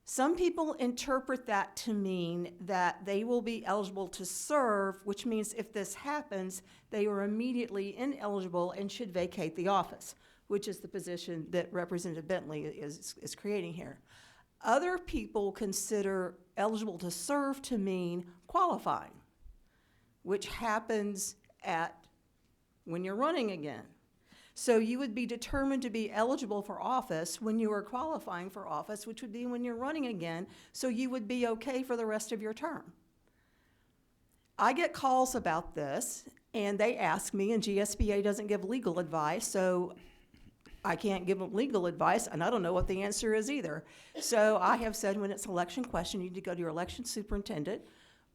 Some people interpret that to mean that they will be eligible to serve, which means if this happens, they are immediately ineligible and should vacate the office, which is the position that Representative Bentley is creating here. Other people consider eligible to serve to mean qualifying, which happens when you're running again. So you would be determined to be eligible for office when you are qualifying for office, which would be when you're running again, so you would be okay for the rest of your term. I get calls about this, and they ask me, and GSBA doesn't give legal advice, so I can't give them legal advice, and I don't know what the answer is either. So I have said when it's an election question, you need to go to your election superintendent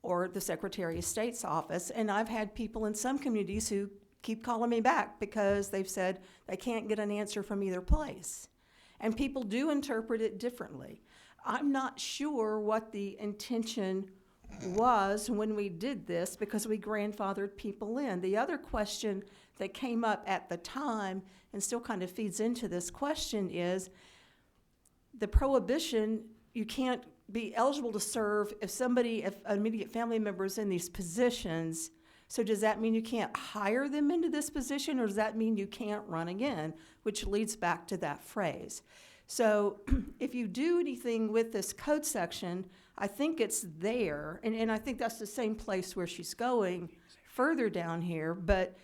or the Secretary of State's office, and I've had people in some communities who keep calling me back because they've said they can't get an answer from either place. And people do interpret it differently. I'm not sure what the intention was when we did this, because we grandfathered people in. The other question that came up at the time and still kind of feeds into this question is the prohibition. You can't be eligible to serve if an immediate family member is in these positions. So does that mean you can't hire them into this position, or does that mean you can't run again, which leads back to that phrase. So if you do anything with this code section, I think it's there, and I think that's the same place where she's going further down here, but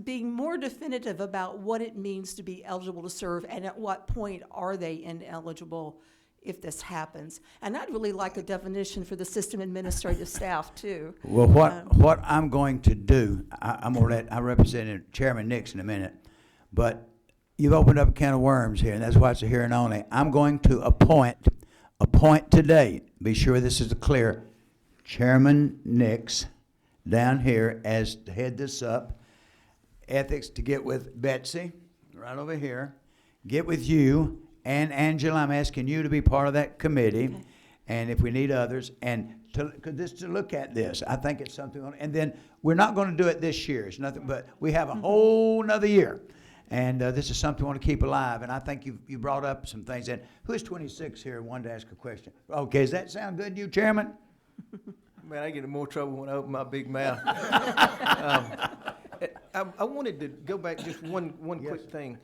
being more definitive about what it means to be eligible to serve and at what point are they ineligible if this happens. And I'd really like a definition for the system administrative staff too. Well, what I'm going to do, I'm going to let, I represent Chairman Nix in a minute, but you've opened up a can of worms here, and that's why it's a hearing only. I'm going to appoint appoint today, be sure this is clear, Chairman Nix down here as to head this up. Ethics to get with Betsy, right over here. Get with you and Angela. I'm asking you to be part of that committee. Okay. And if we need others, and to look at this, I think it's something. And then we're not going to do it this year. It's nothing, but we have a whole nother year. And this is something we want to keep alive. And I think you brought up some things. And who is 26 here and wanted to ask a question? Okay, does that sound good to you, Chairman? Man, I get in more trouble when I open my big mouth. I wanted to go back just one quick thing.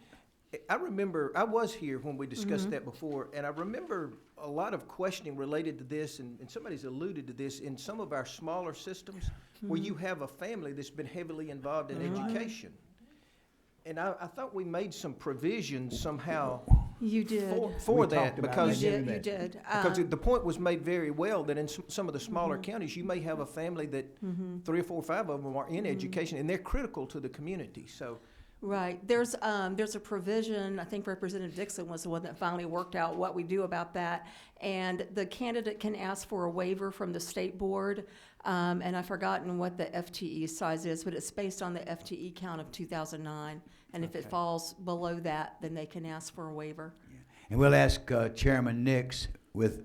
I remember, I was here when we discussed that before, and I remember a lot of questioning related to this, and somebody's alluded to this, in some of our smaller systems where you have a family that's been heavily involved in education. And I thought we made some provisions somehow You did. for that, because You did. because the point was made very well that in some of the smaller counties, you may have a family that 3 or 4 or 5 of them are in education, and they're critical to the community. So, Right. There's a provision, I think Representative Dixon was the one that finally worked out what we do about that. And the candidate can ask for a waiver from the state board. And I've forgotten what the FTE size is, but it's based on the FTE count of 2009. And if it falls below that, then they can ask for a waiver. And we'll ask Chairman Nix with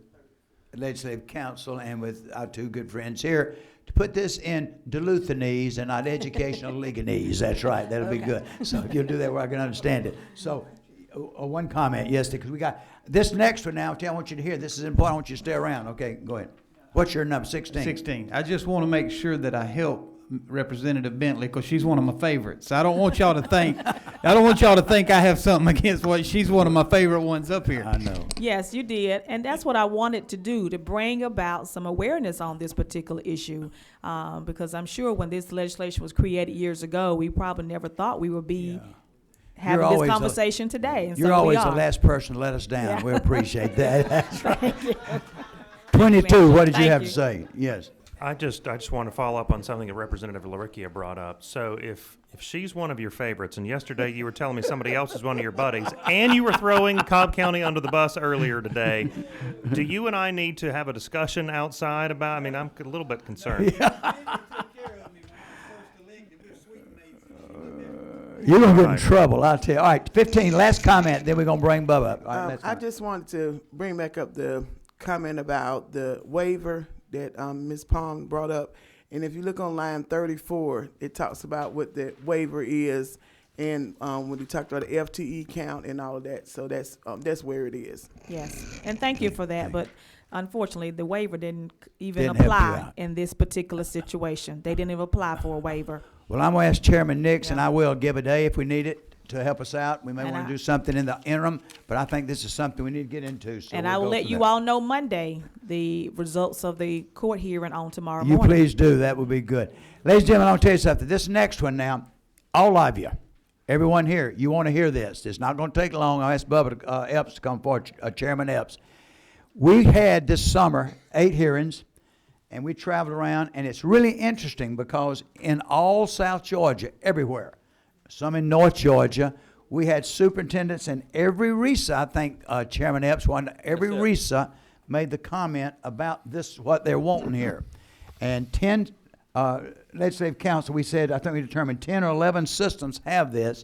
Legislative Council and with our two good friends here to put this in Duluthanese and not educational Leganese. That's right. That'll be good. So if you'll do that where I can understand it. So one comment, yes, because we got this next one now. I want you to hear. This is important. I want you to stay around. Okay, go ahead. What's your number? 16. 16. I just want to make sure that I help Representative Bentley because she's one of my favorites. I don't want y'all to think I have something against what she's one of my favorite ones up here. I know. Yes, you did. And that's what I wanted to do, to bring about some awareness on this particular issue. Because I'm sure when this legislation was created years ago, we probably never thought we would be having this conversation today. And you're so always we the are. last person to let us down. Yeah. We appreciate that. That's right. 22, what did you have to say? Yes. I just want to follow up on something that Representative Laricchia brought up. So if she's one of your favorites, and yesterday you were telling me somebody else is one of your buddies, and you were throwing Cobb County under the bus earlier today, do you and I need to have a discussion outside about? I mean, I'm a little bit concerned. You're going to get in trouble, I'll tell you. All right, 15, last comment, then we're going to bring Bubba up. All right, last I comment. just wanted to bring back up the comment about the waiver that Ms. Palm brought up. And if you look on line 34, it talks about what the waiver is, and when you talked about the FTE count and all of that. So that's where it is. Yes, and thank you for that. But unfortunately, the waiver didn't even Didn't help you apply out. in this particular situation. They didn't even apply for a waiver. Well, I'm going to ask Chairman Nix, and I will give a day if we need it to help us out. We may And want I- to do something in the interim, but I think this is something we need to get into. So And we'll I will go let from you there. all know Monday the results of the court hearing on tomorrow You morning. please do. That would be good. Ladies and gentlemen, I'll tell you something. This next one now, all of you, everyone here, you want to hear this. It's not going to take long. I'll ask Bubba Epps to come forward, Chairman Epps. We had this summer 8 hearings, and we traveled around, and it's really interesting because in all South Georgia, everywhere, some in North Georgia, we had superintendents in every RESA. I think Chairman Epps, every RESA made the comment about this, what they're wanting here. And 10 legislative council, we said, I think we determined 10 or 11 systems have this,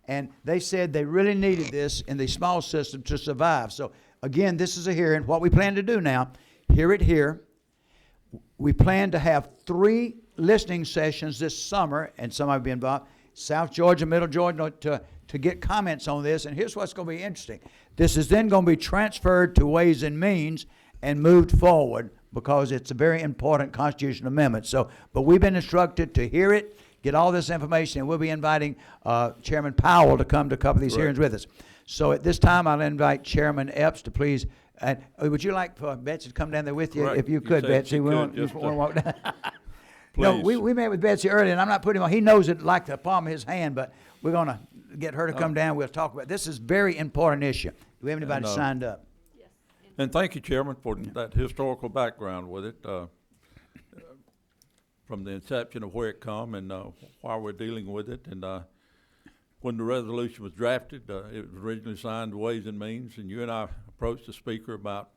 and they said they really needed this in the small system to survive. So again, this is a hearing. What we plan to do now, hear it here. We plan to have 3 listening sessions this summer, and some will be involved, South Georgia, Middle Georgia, to get comments on this. And here's what's going to be interesting. This is then going to be transferred to Ways and Means and moved forward because it's a very important constitutional amendment. So, but we've been instructed to hear it, get all this information, and we'll be inviting Chairman Powell to come to a couple of these hearings with us. So at this time, I'll invite Chairman Epps to please. And would you like for Betsy to come down there with you, Right. if you You could, said Betsy? she We could, want just, to walk down. Please. No, we met with Betsy earlier, and I'm not putting him on. He knows it like the palm of his hand, but we're going to get her to come down. We'll talk about it. This is a very important issue. Do we have anybody And, signed up? And thank you, Chairman, for that historical background with it, from the inception of where it come and why we're dealing with it. And when the resolution was drafted, it was originally signed Ways and Means, and you and I approached the Speaker about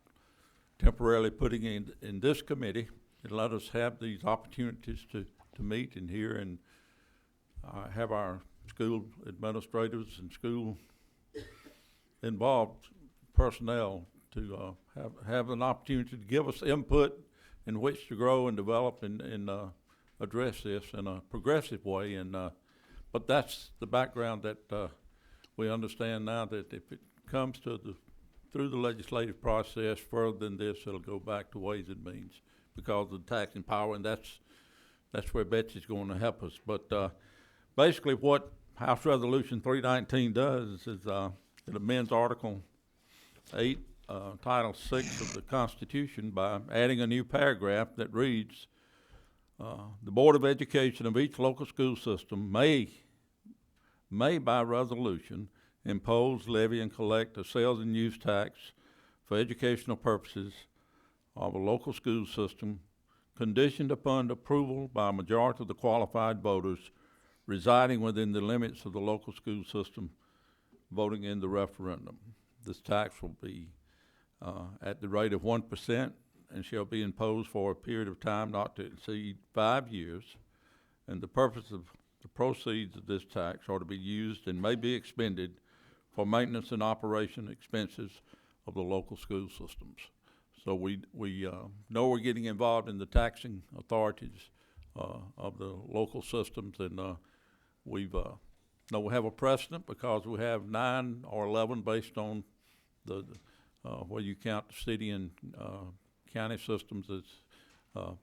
temporarily putting in this committee and let us have these opportunities to meet and hear and have our school administrators and school involved personnel to have an opportunity to give us input in which to grow and develop and address this in a progressive way. And but that's the background that we understand now, that if it comes to through the legislative process further than this, it'll go back to Ways and Means because of the taxing power, and that's where Betsy's going to help us. But basically what House Resolution 319 does is it amends Article 8, Title 6 of the Constitution by adding a new paragraph that reads, the Board of Education of each local school system may by resolution impose, levy, and collect a sales and use tax for educational purposes of a local school system conditioned upon approval by a majority of the qualified voters residing within the limits of the local school system voting in the referendum. This tax will be at the rate of 1% and shall be imposed for a period of time not to exceed 5 years. And the purpose of the proceeds of this tax are to be used and may be expended for maintenance and operation expenses of the local school systems. So we know we're getting involved in the taxing authorities of the local systems, and we have a precedent because we have 9 or 11 based on the where you count the city and county systems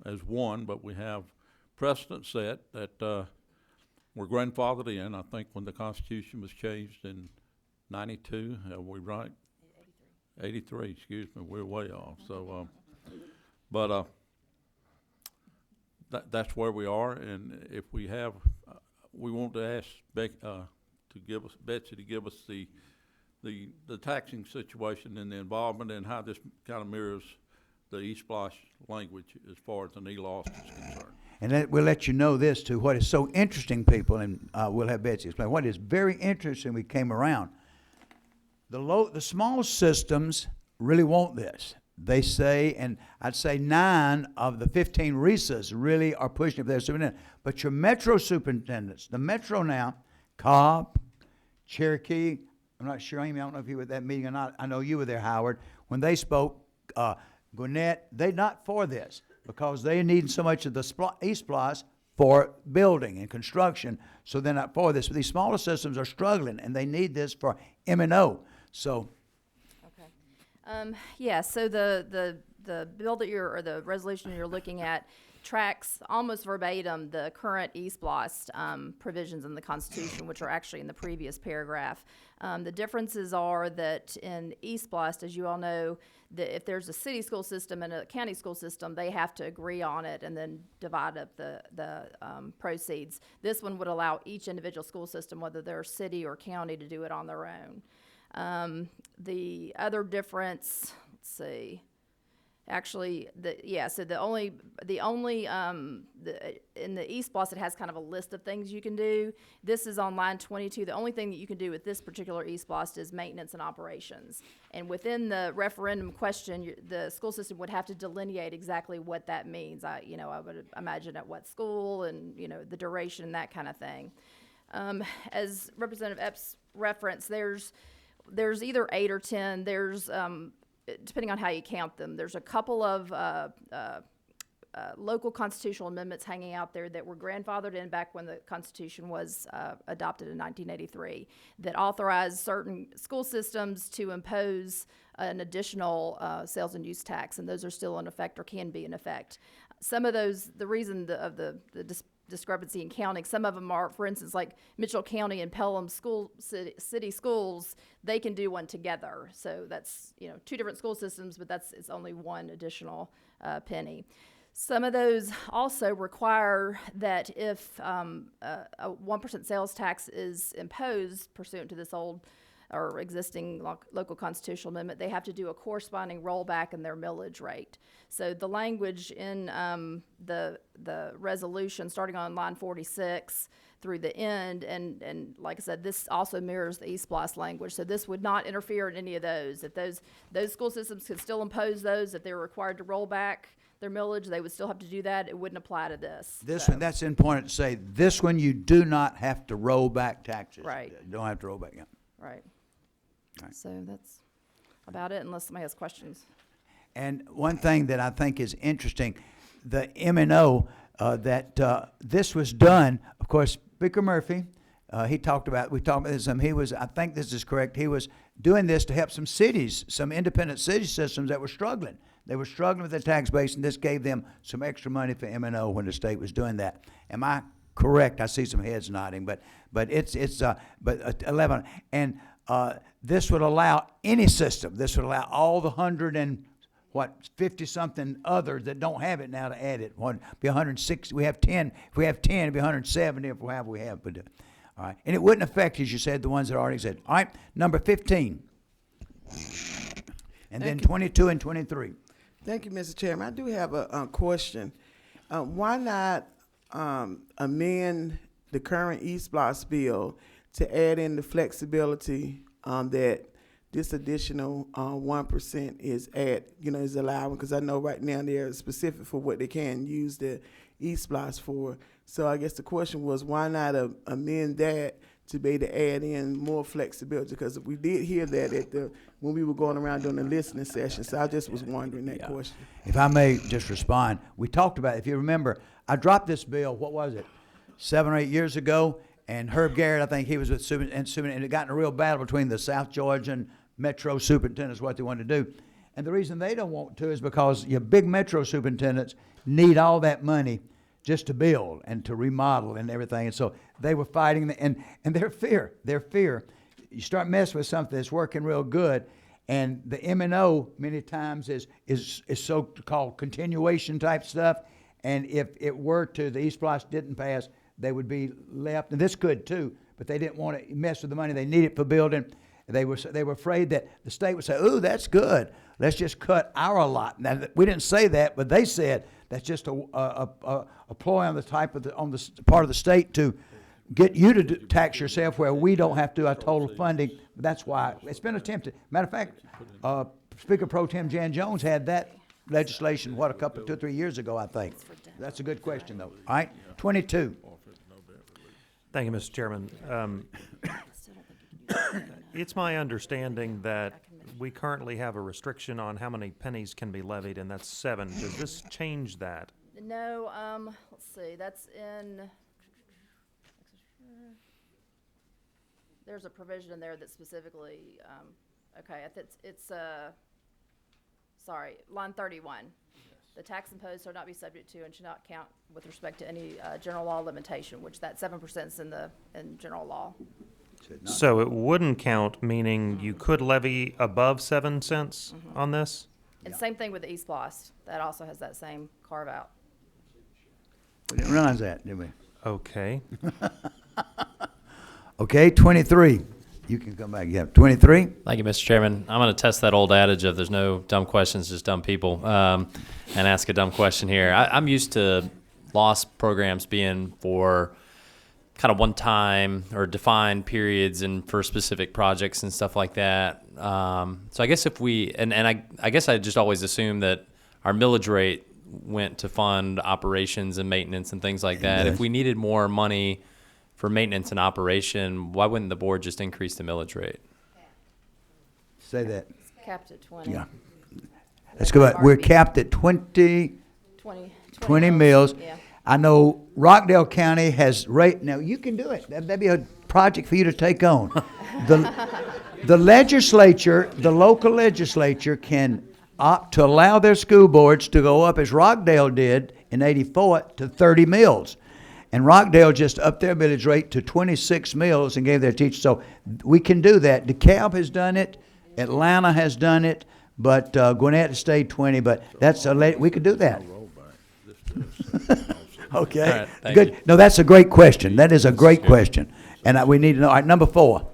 as one, but we have precedent set that we're grandfathered in. I think when the Constitution was changed in 92, are we right? 83, excuse me, we're way off. So, but that's where we are, and if we have, we want to ask Betsy to give us the taxing situation and the involvement and how this kind of mirrors the eSplash language as far as an e-loss is concerned. And we'll let you know this too, what is so interesting, people, and we'll have Betsy explain. What is very interesting, we came around, the small systems really want this. They say, and I'd say 9 of the 15 RESAs really are pushing it for their superintendent. But your metro superintendents, the metro now, Cobb, Cherokee, I'm not sure, Amy, I don't know if you were at that meeting or not. I know you were there, Howard. When they spoke, Gwinnett, they're not for this because they need so much of the eSPLOS for building and construction, so they're not for this. But these smaller systems are struggling, and they need this for M&O. So, yeah. So the bill that or the resolution you're looking at tracks almost verbatim the current eSPLOS provisions in the Constitution, which are actually in the previous paragraph. The differences are that in eSPLOS, as you all know, that if there's a city school system and a county school system, they have to agree on it and then divide up the proceeds. This one would allow each individual school system, whether they're city or county, to do it on their own. The other difference, let's see. Actually, so the only in the eSPLOS, it has kind of a list of things you can do. This is on line 22. The only thing that you can do with this particular eSPLOS is maintenance and operations. And within the referendum question, the school system would have to delineate exactly what that means. I would imagine at what school and, the duration, that kind of thing. As Representative Epps referenced, there's either 8 or 10. There's depending on how you count them, there's a couple of local constitutional amendments hanging out there that were grandfathered in back when the Constitution was adopted in 1983 that authorized certain school systems to impose an additional sales and use tax, and those are still in effect or can be in effect. Some of those, the reason of the discrepancy in counting, some of them are, for instance, like Mitchell County and Pelham city schools, they can do one together. So that's, 2 different school systems, but it's only one additional penny. Some of those also require that if a 1% sales tax is imposed pursuant to this old or existing local constitutional amendment, they have to do a corresponding rollback in their millage rate. So the language in the resolution, starting on line 46, through the end, and like I said, this also mirrors the East Blythe language, so this would not interfere in any of those. If those school systems could still impose those, if they were required to roll back their millage, they would still have to do that. It wouldn't apply to this. This So, one, that's important to say, this one you do not have to roll back taxes. Right. You don't have to roll back, yeah. Right. Right. So that's about it, unless somebody has questions. And one thing that I think is interesting, the M&O, this was done, of course, Speaker Murphy, we talked about this, I think this is correct, he was doing this to help some cities, some independent city systems that were struggling. They were struggling with their tax base, and this gave them some extra money for M&O when the state was doing that. Am I correct? I see some heads nodding, but 11, and this would allow any system, this would allow all the 50-something others that don't have it now to add it. One be 160. We have 10. If we have 10, it'd be 170. If we have, but all right. And it wouldn't affect, as you said, the ones that already said. All right, number 15, and then 22 and 23. Thank you, Mr. Chairman. I do have a question. Why not amend the current East Blythe bill to add in the flexibility that this additional 1% is allowed? Because I know right now they're specific for what they can use the East Blythe for. So I guess the question was, why not amend that to be able to add in more flexibility? Because we did hear that when we were going around doing the listening session. So I just was wondering that question. If I may just respond, we talked about it. If you remember, I dropped this bill, what was it, 7 or 8 years ago, and Herb Garrett, I think he was with superintendent, and it got in a real battle between the South Georgian Metro superintendents, what they wanted to do. And the reason they don't want to is because your big Metro superintendents need all that money just to build and to remodel and everything. And so they were fighting, and their fear, you start messing with something that's working real good, and the M&O many times is so-called continuation type stuff. And if it were to, the East Blythe didn't pass, they would be left, and this could too, but they didn't want to mess with the money they needed for building. They were afraid that the state would say, "Ooh, that's good. Let's just cut our lot." Now, we didn't say that, but they said that's just a ploy on the part of the state to get you to tax yourself where we don't have to do our total funding. That's why it's been attempted. Matter of fact, Speaker Pro Tem Jan Jones had that legislation 2 or 3 years ago, I think. That's a good question, though. All right, 22. Thank you, Mr. Chairman. It's my understanding that we currently have a restriction on how many pennies can be levied, and that's 7. Does this change that? No, let's see, that's in, there's a provision in there that specifically, okay, it's line 31. The tax imposed shall not be subject to and should not count with respect to any general law limitation, which that 7% is in general law. So it wouldn't count, meaning you could levy above 7 cents on this? And same thing with the East Blythe. That also has that same carve out. We didn't realize that, did we? Okay. Okay, 23. You can come back. Yeah, 23. Thank you, Mr. Chairman. I'm going to test that old adage of there's no dumb questions, just dumb people, and ask a dumb question here. I'm used to loss programs being for kind of one-time or defined periods and for specific projects and stuff like that. So I guess if we, and I guess I just always assume that our millage rate went to fund operations and maintenance and things like that. If we needed more money for maintenance and operation, why wouldn't the board just increase the millage rate? Say that. It's capped at 20. Yeah. Let's go back. We're capped at 20 mills. Yeah. I know Rockdale County has now you can do it. That'd be a project for you to take on. The legislature, the local legislature can opt to allow their school boards to go up, as Rockdale did in '84, to 30 mills. And Rockdale just upped their millage rate to 26 mills and gave their teachers. So we can do that. DeKalb has done it. Atlanta has done it. But Gwinnett stayed 20. But that's we could do that. Okay. All right, Good. you. No, that's a great question. That is a great question. And we need to know. All right, number 4.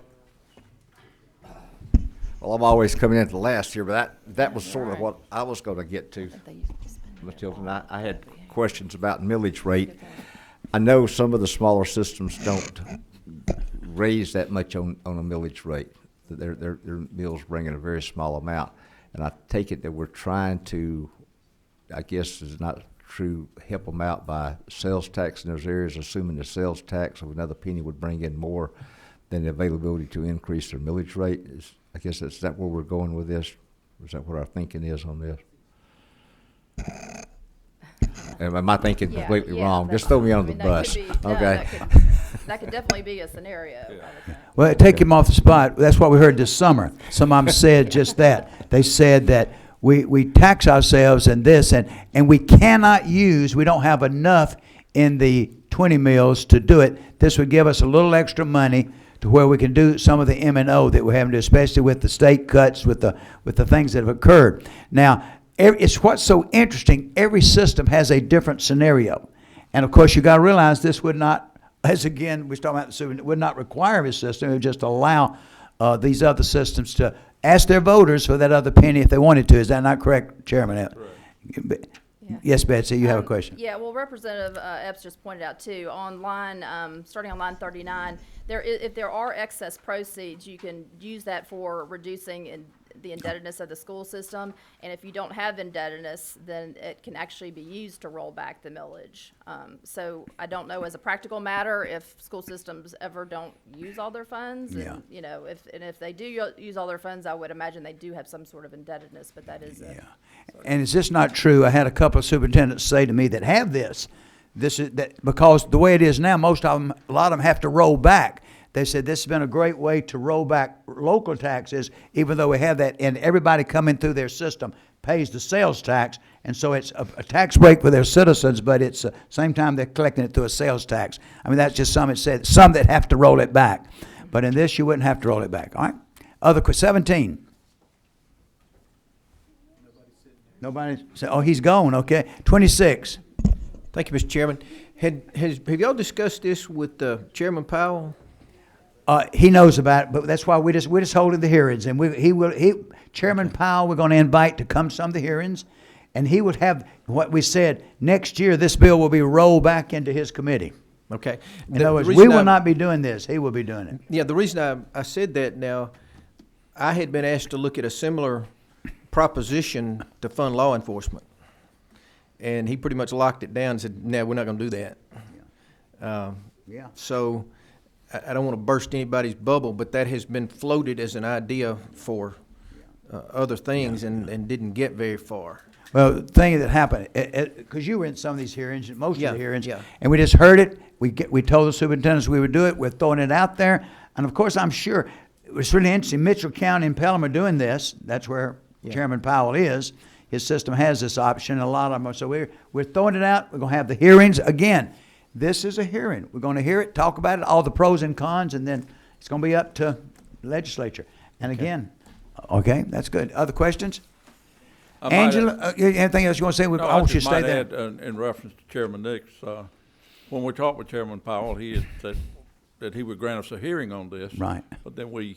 Well, I'm always coming in at the last here, but that was sort of what I was going to get to, Ms. Tilton. I had questions about millage rate. I know some of the smaller systems don't raise that much on a millage rate. Their mills bring in a very small amount. And I take it that we're trying to, I guess is not true, help them out by sales tax in those areas, assuming the sales tax of another penny would bring in more than the availability to increase their millage rate. I guess is that where we're going with this? Is that what our thinking is on this? Am I thinking completely wrong? Just throw me on the bus. Okay. That could definitely be a scenario. I would think. Well, take him off the spot. That's what we heard this summer. Some of them said just that. They said that we tax ourselves and this, and we cannot use, we don't have enough in the 20 mills to do it. This would give us a little extra money to where we can do some of the M&O that we're having to, especially with the state cuts, with the things that have occurred. Now, it's what's so interesting, every system has a different scenario. And of course, you got to realize this would not, as again, we're talking about the super, would not require a system. It would just allow these other systems to ask their voters for that other penny if they wanted to. Is that not correct, Chairman? Correct. Yes, Betsy, you have a question. Yeah, well, Representative Epps just pointed out too, on line, starting on line 39, if there are excess proceeds, you can use that for reducing the indebtedness of the school system. And if you don't have indebtedness, then it can actually be used to roll back the millage. So I don't know as a practical matter if school systems ever don't use all their funds. Yeah. And, you know, if they do use all their funds, I would imagine they do have some sort of indebtedness, but that is And is this not true? I had a couple of superintendents say to me that have this. This is that because the way it is now, most of them, a lot of them have to roll back. They said this has been a great way to roll back local taxes, even though we have that, and everybody coming through their system pays the sales tax, and so it's a tax break for their citizens, but it's same time they're collecting it through a sales tax. I mean, that's just some it said, some that have to roll it back, but in this you wouldn't have to roll it back. All right. Other 17. Nobody said, oh, he's gone. Okay. 26. Thank you, Mr. Chairman. Have y'all discussed this with Chairman Powell? He knows about it, but that's why we're just holding the hearings, and Chairman Powell, we're going to invite to come some of the hearings, and he would have what we said next year. This bill will be rolled back into his committee. Okay. In other words, we will not be doing this. He will be doing it. Yeah. The reason I said that now, I had been asked to look at a similar proposition to fund law enforcement, and he pretty much locked it down and said, "No, we're not going to do that." Yeah. So I don't want to burst anybody's bubble, but that has been floated as an idea for other things and didn't get very far. Well, the thing that happened, because you were in some of these hearings, most of the hearings, yeah. and we just heard it. We told the superintendents we would do it. We're throwing it out there, and of course, I'm sure it's really interesting. Mitchell County and Pelham are doing this. That's where Chairman Powell is. His system has this option. A lot of them are. So we're throwing it out. We're going to have the hearings again. This is a hearing. We're going to hear it, talk about it, all the pros and cons, and then it's going to be up to the legislature. And again, okay, that's good. Other questions? Angela, anything else you want to say? I want you to stay there. Add, in reference to Chairman Nix, when we talked with Chairman Powell, he had said that he would grant us a hearing on this. Right. But then we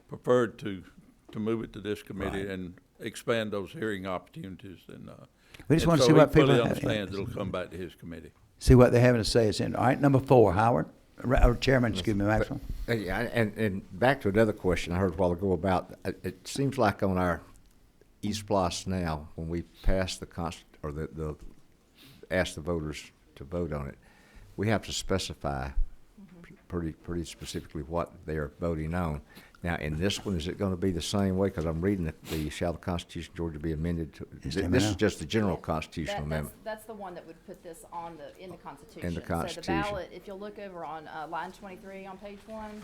preferred to move it to this committee and expand those hearing opportunities. And we just want to so see what he people fully have. understands it'll come back to his committee. See what they're having to say. It's in. All right, number 4, Howard. Or Chairman, excuse me, Maxwell. Yeah, and back to another question I heard a while ago about, it seems like on our East Plus now, when we pass the ask the voters to vote on it, we have to specify pretty specifically what they are voting on. Now, in this one, is it going to be the same way? Because I'm reading the shall the Constitution of Georgia be amended to, this is just the general constitutional amendment. That's the one that would put this in the Constitution. In the Constitution. So the ballot, if you'll look over on line 23 on page 1,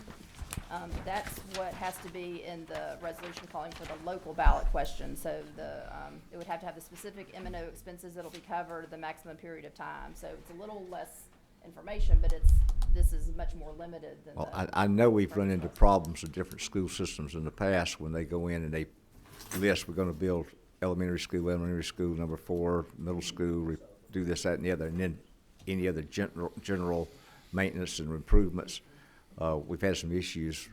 that's what has to be in the resolution calling for the local ballot question. So it would have to have the specific M&O expenses that'll be covered, the maximum period of time. So it's a little less information, but this is much more limited than I know we've run into problems with different school systems in the past when they go in and they list, we're going to build elementary school number 4, middle school, do this, that, and the other, and then any other general maintenance and improvements. We've had some issues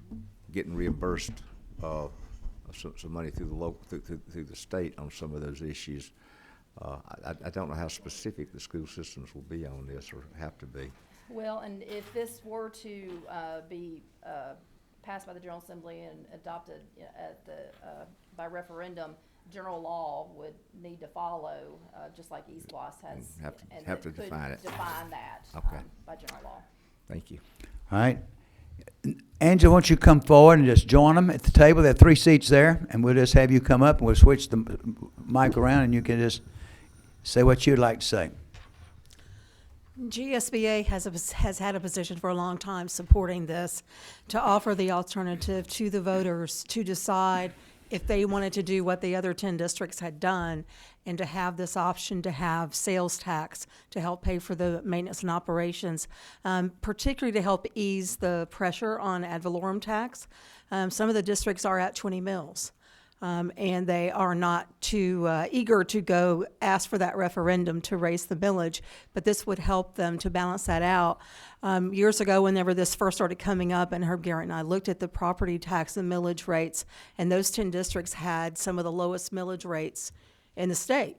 getting reimbursed some money through the state on some of those issues. I don't know how specific the school systems will be on this or have to be. Well, and if this were to be passed by the General Assembly and adopted at the by referendum, general law would need to follow, just like East Bloss has. Have to it could define it. Define that Okay. By general law. Thank you. All right. Angela, why don't you come forward and just join them at the table? There are 3 seats there, and we'll just have you come up, and we'll switch the mic around, and you can just say what you'd like to say. GSBA has had a position for a long time supporting this, to offer the alternative to the voters to decide if they wanted to do what the other 10 districts had done, and to have this option to have sales tax to help pay for the maintenance and operations, particularly to help ease the pressure on ad valorem tax. Some of the districts are at 20 mills. And they are not too eager to go ask for that referendum to raise the millage, but this would help them to balance that out. Years ago, whenever this first started coming up, and Herb Garrett and I looked at the property tax and millage rates, and those 10 districts had some of the lowest millage rates in the state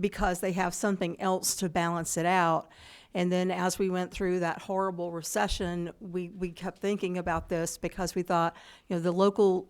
because they have something else to balance it out. And then as we went through that horrible recession, we kept thinking about this because we thought, the local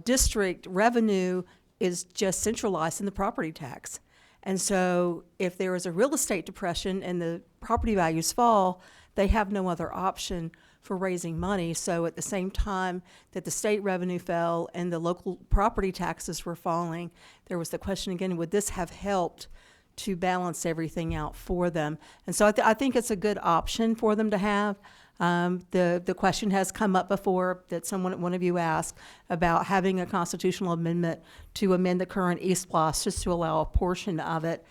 district revenue is just centralized in the property tax. And so if there is a real estate depression and the property values fall, they have no other option for raising money. So at the same time that the state revenue fell and the local property taxes were falling, there was the question again, would this have helped to balance everything out for them? And so I think it's a good option for them to have. The question has come up before that one of you asked about having a constitutional amendment to amend the current East Bloss just to allow a portion of it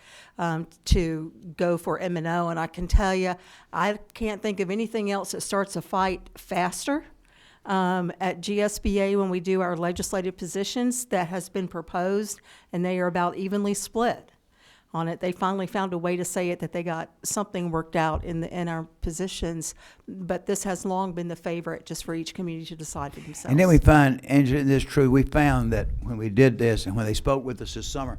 to go for M&O. And I can tell you, I can't think of anything else that starts a fight faster. At GSBA, when we do our legislative positions, that has been proposed, and they are about evenly split on it. They finally found a way to say it that they got something worked out in our positions, but this has long been the favorite just for each community to decide for themselves. And then we find, Angela, this is true, we found that when we did this and when they spoke with us this summer,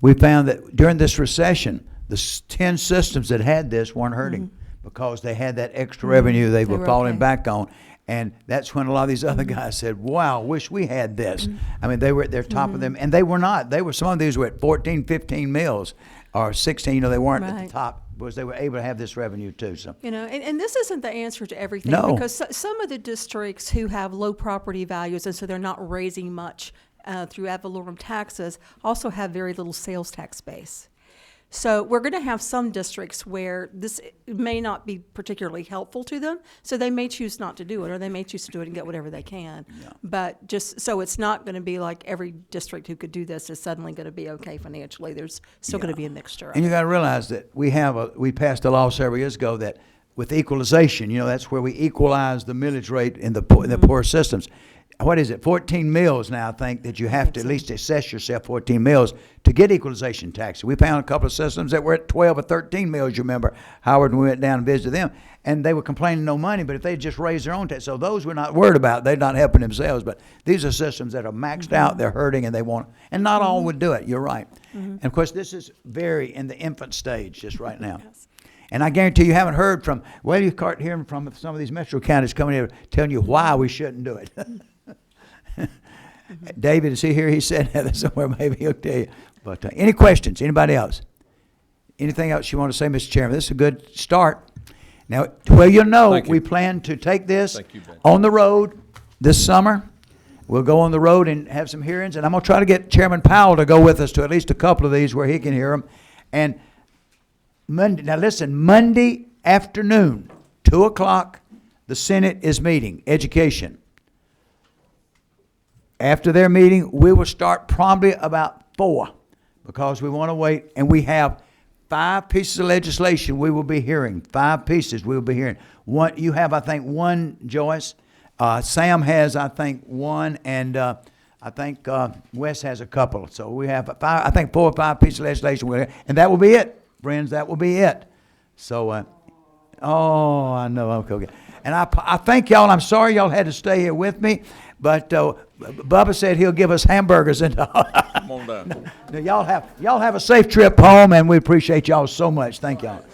we found that during this recession, the 10 systems that had this weren't hurting because they had that extra revenue they were falling back on. And that's when a lot of these other guys said, wow, wish we had this. I mean, they were at their top of them, and they were not. They were, some of these were at 14, 15 mills or 16, they weren't at the top because they were able to have this revenue too. So and this isn't the answer to everything, because some of the districts who have low property values and so they're not raising much through ad valorem taxes also have very little sales tax base. So we're going to have some districts where this may not be particularly helpful to them, so they may choose not to do it, or they may choose to do it and get whatever they can. But just so it's not going to be like every district who could do this is suddenly going to be okay financially. There's still going to be a mixture. And you got to realize that we passed a law several years ago that with equalization, that's where we equalize the millage rate in the poor systems. What is it, 14 mills now, I think, that you have to at least assess yourself 14 mills to get equalization tax. We found a couple of systems that were at 12 or 13 mills, you remember, Howard, when we went down and visited them, and they were complaining no money, but if they just raised their own tax, so those we're not worried about, they're not helping themselves, but these are systems that are maxed out, they're hurting, and they want, and not all would do it, you're right. And of course, this is very in the infant stage just right now. And I guarantee you haven't heard from, well, you start hearing from some of these metro counties coming here telling you why we shouldn't do it. David, is he here? He said that somewhere. Maybe he'll tell you. But any questions? Anybody else? Anything else you want to say, Mr. Chairman? This is a good start. Now, well, you'll know we plan to take this on the road this summer. We'll go on the road and have some hearings, and I'm going to try to get Chairman Powell to go with us to at least a couple of these where he can hear them. And Monday, now listen, Monday afternoon, 2 o'clock, the Senate is meeting, education. After their meeting, we will start probably about 4 because we want to wait. And we have 5 pieces of legislation we will be hearing. 5 pieces we will be hearing. One, you have, I think, 1, Joyce. Sam has, I think, 1. And I think Wes has a couple. So we have 5, I think 4 or 5 pieces of legislation. And that will be it, friends. That will be it. So, I know. Okay. And I thank y'all. I'm sorry y'all had to stay here with me. But Bubba said he'll give us hamburgers and Come on down. Now, y'all have a safe trip home, and we appreciate y'all so much. Thank y'all.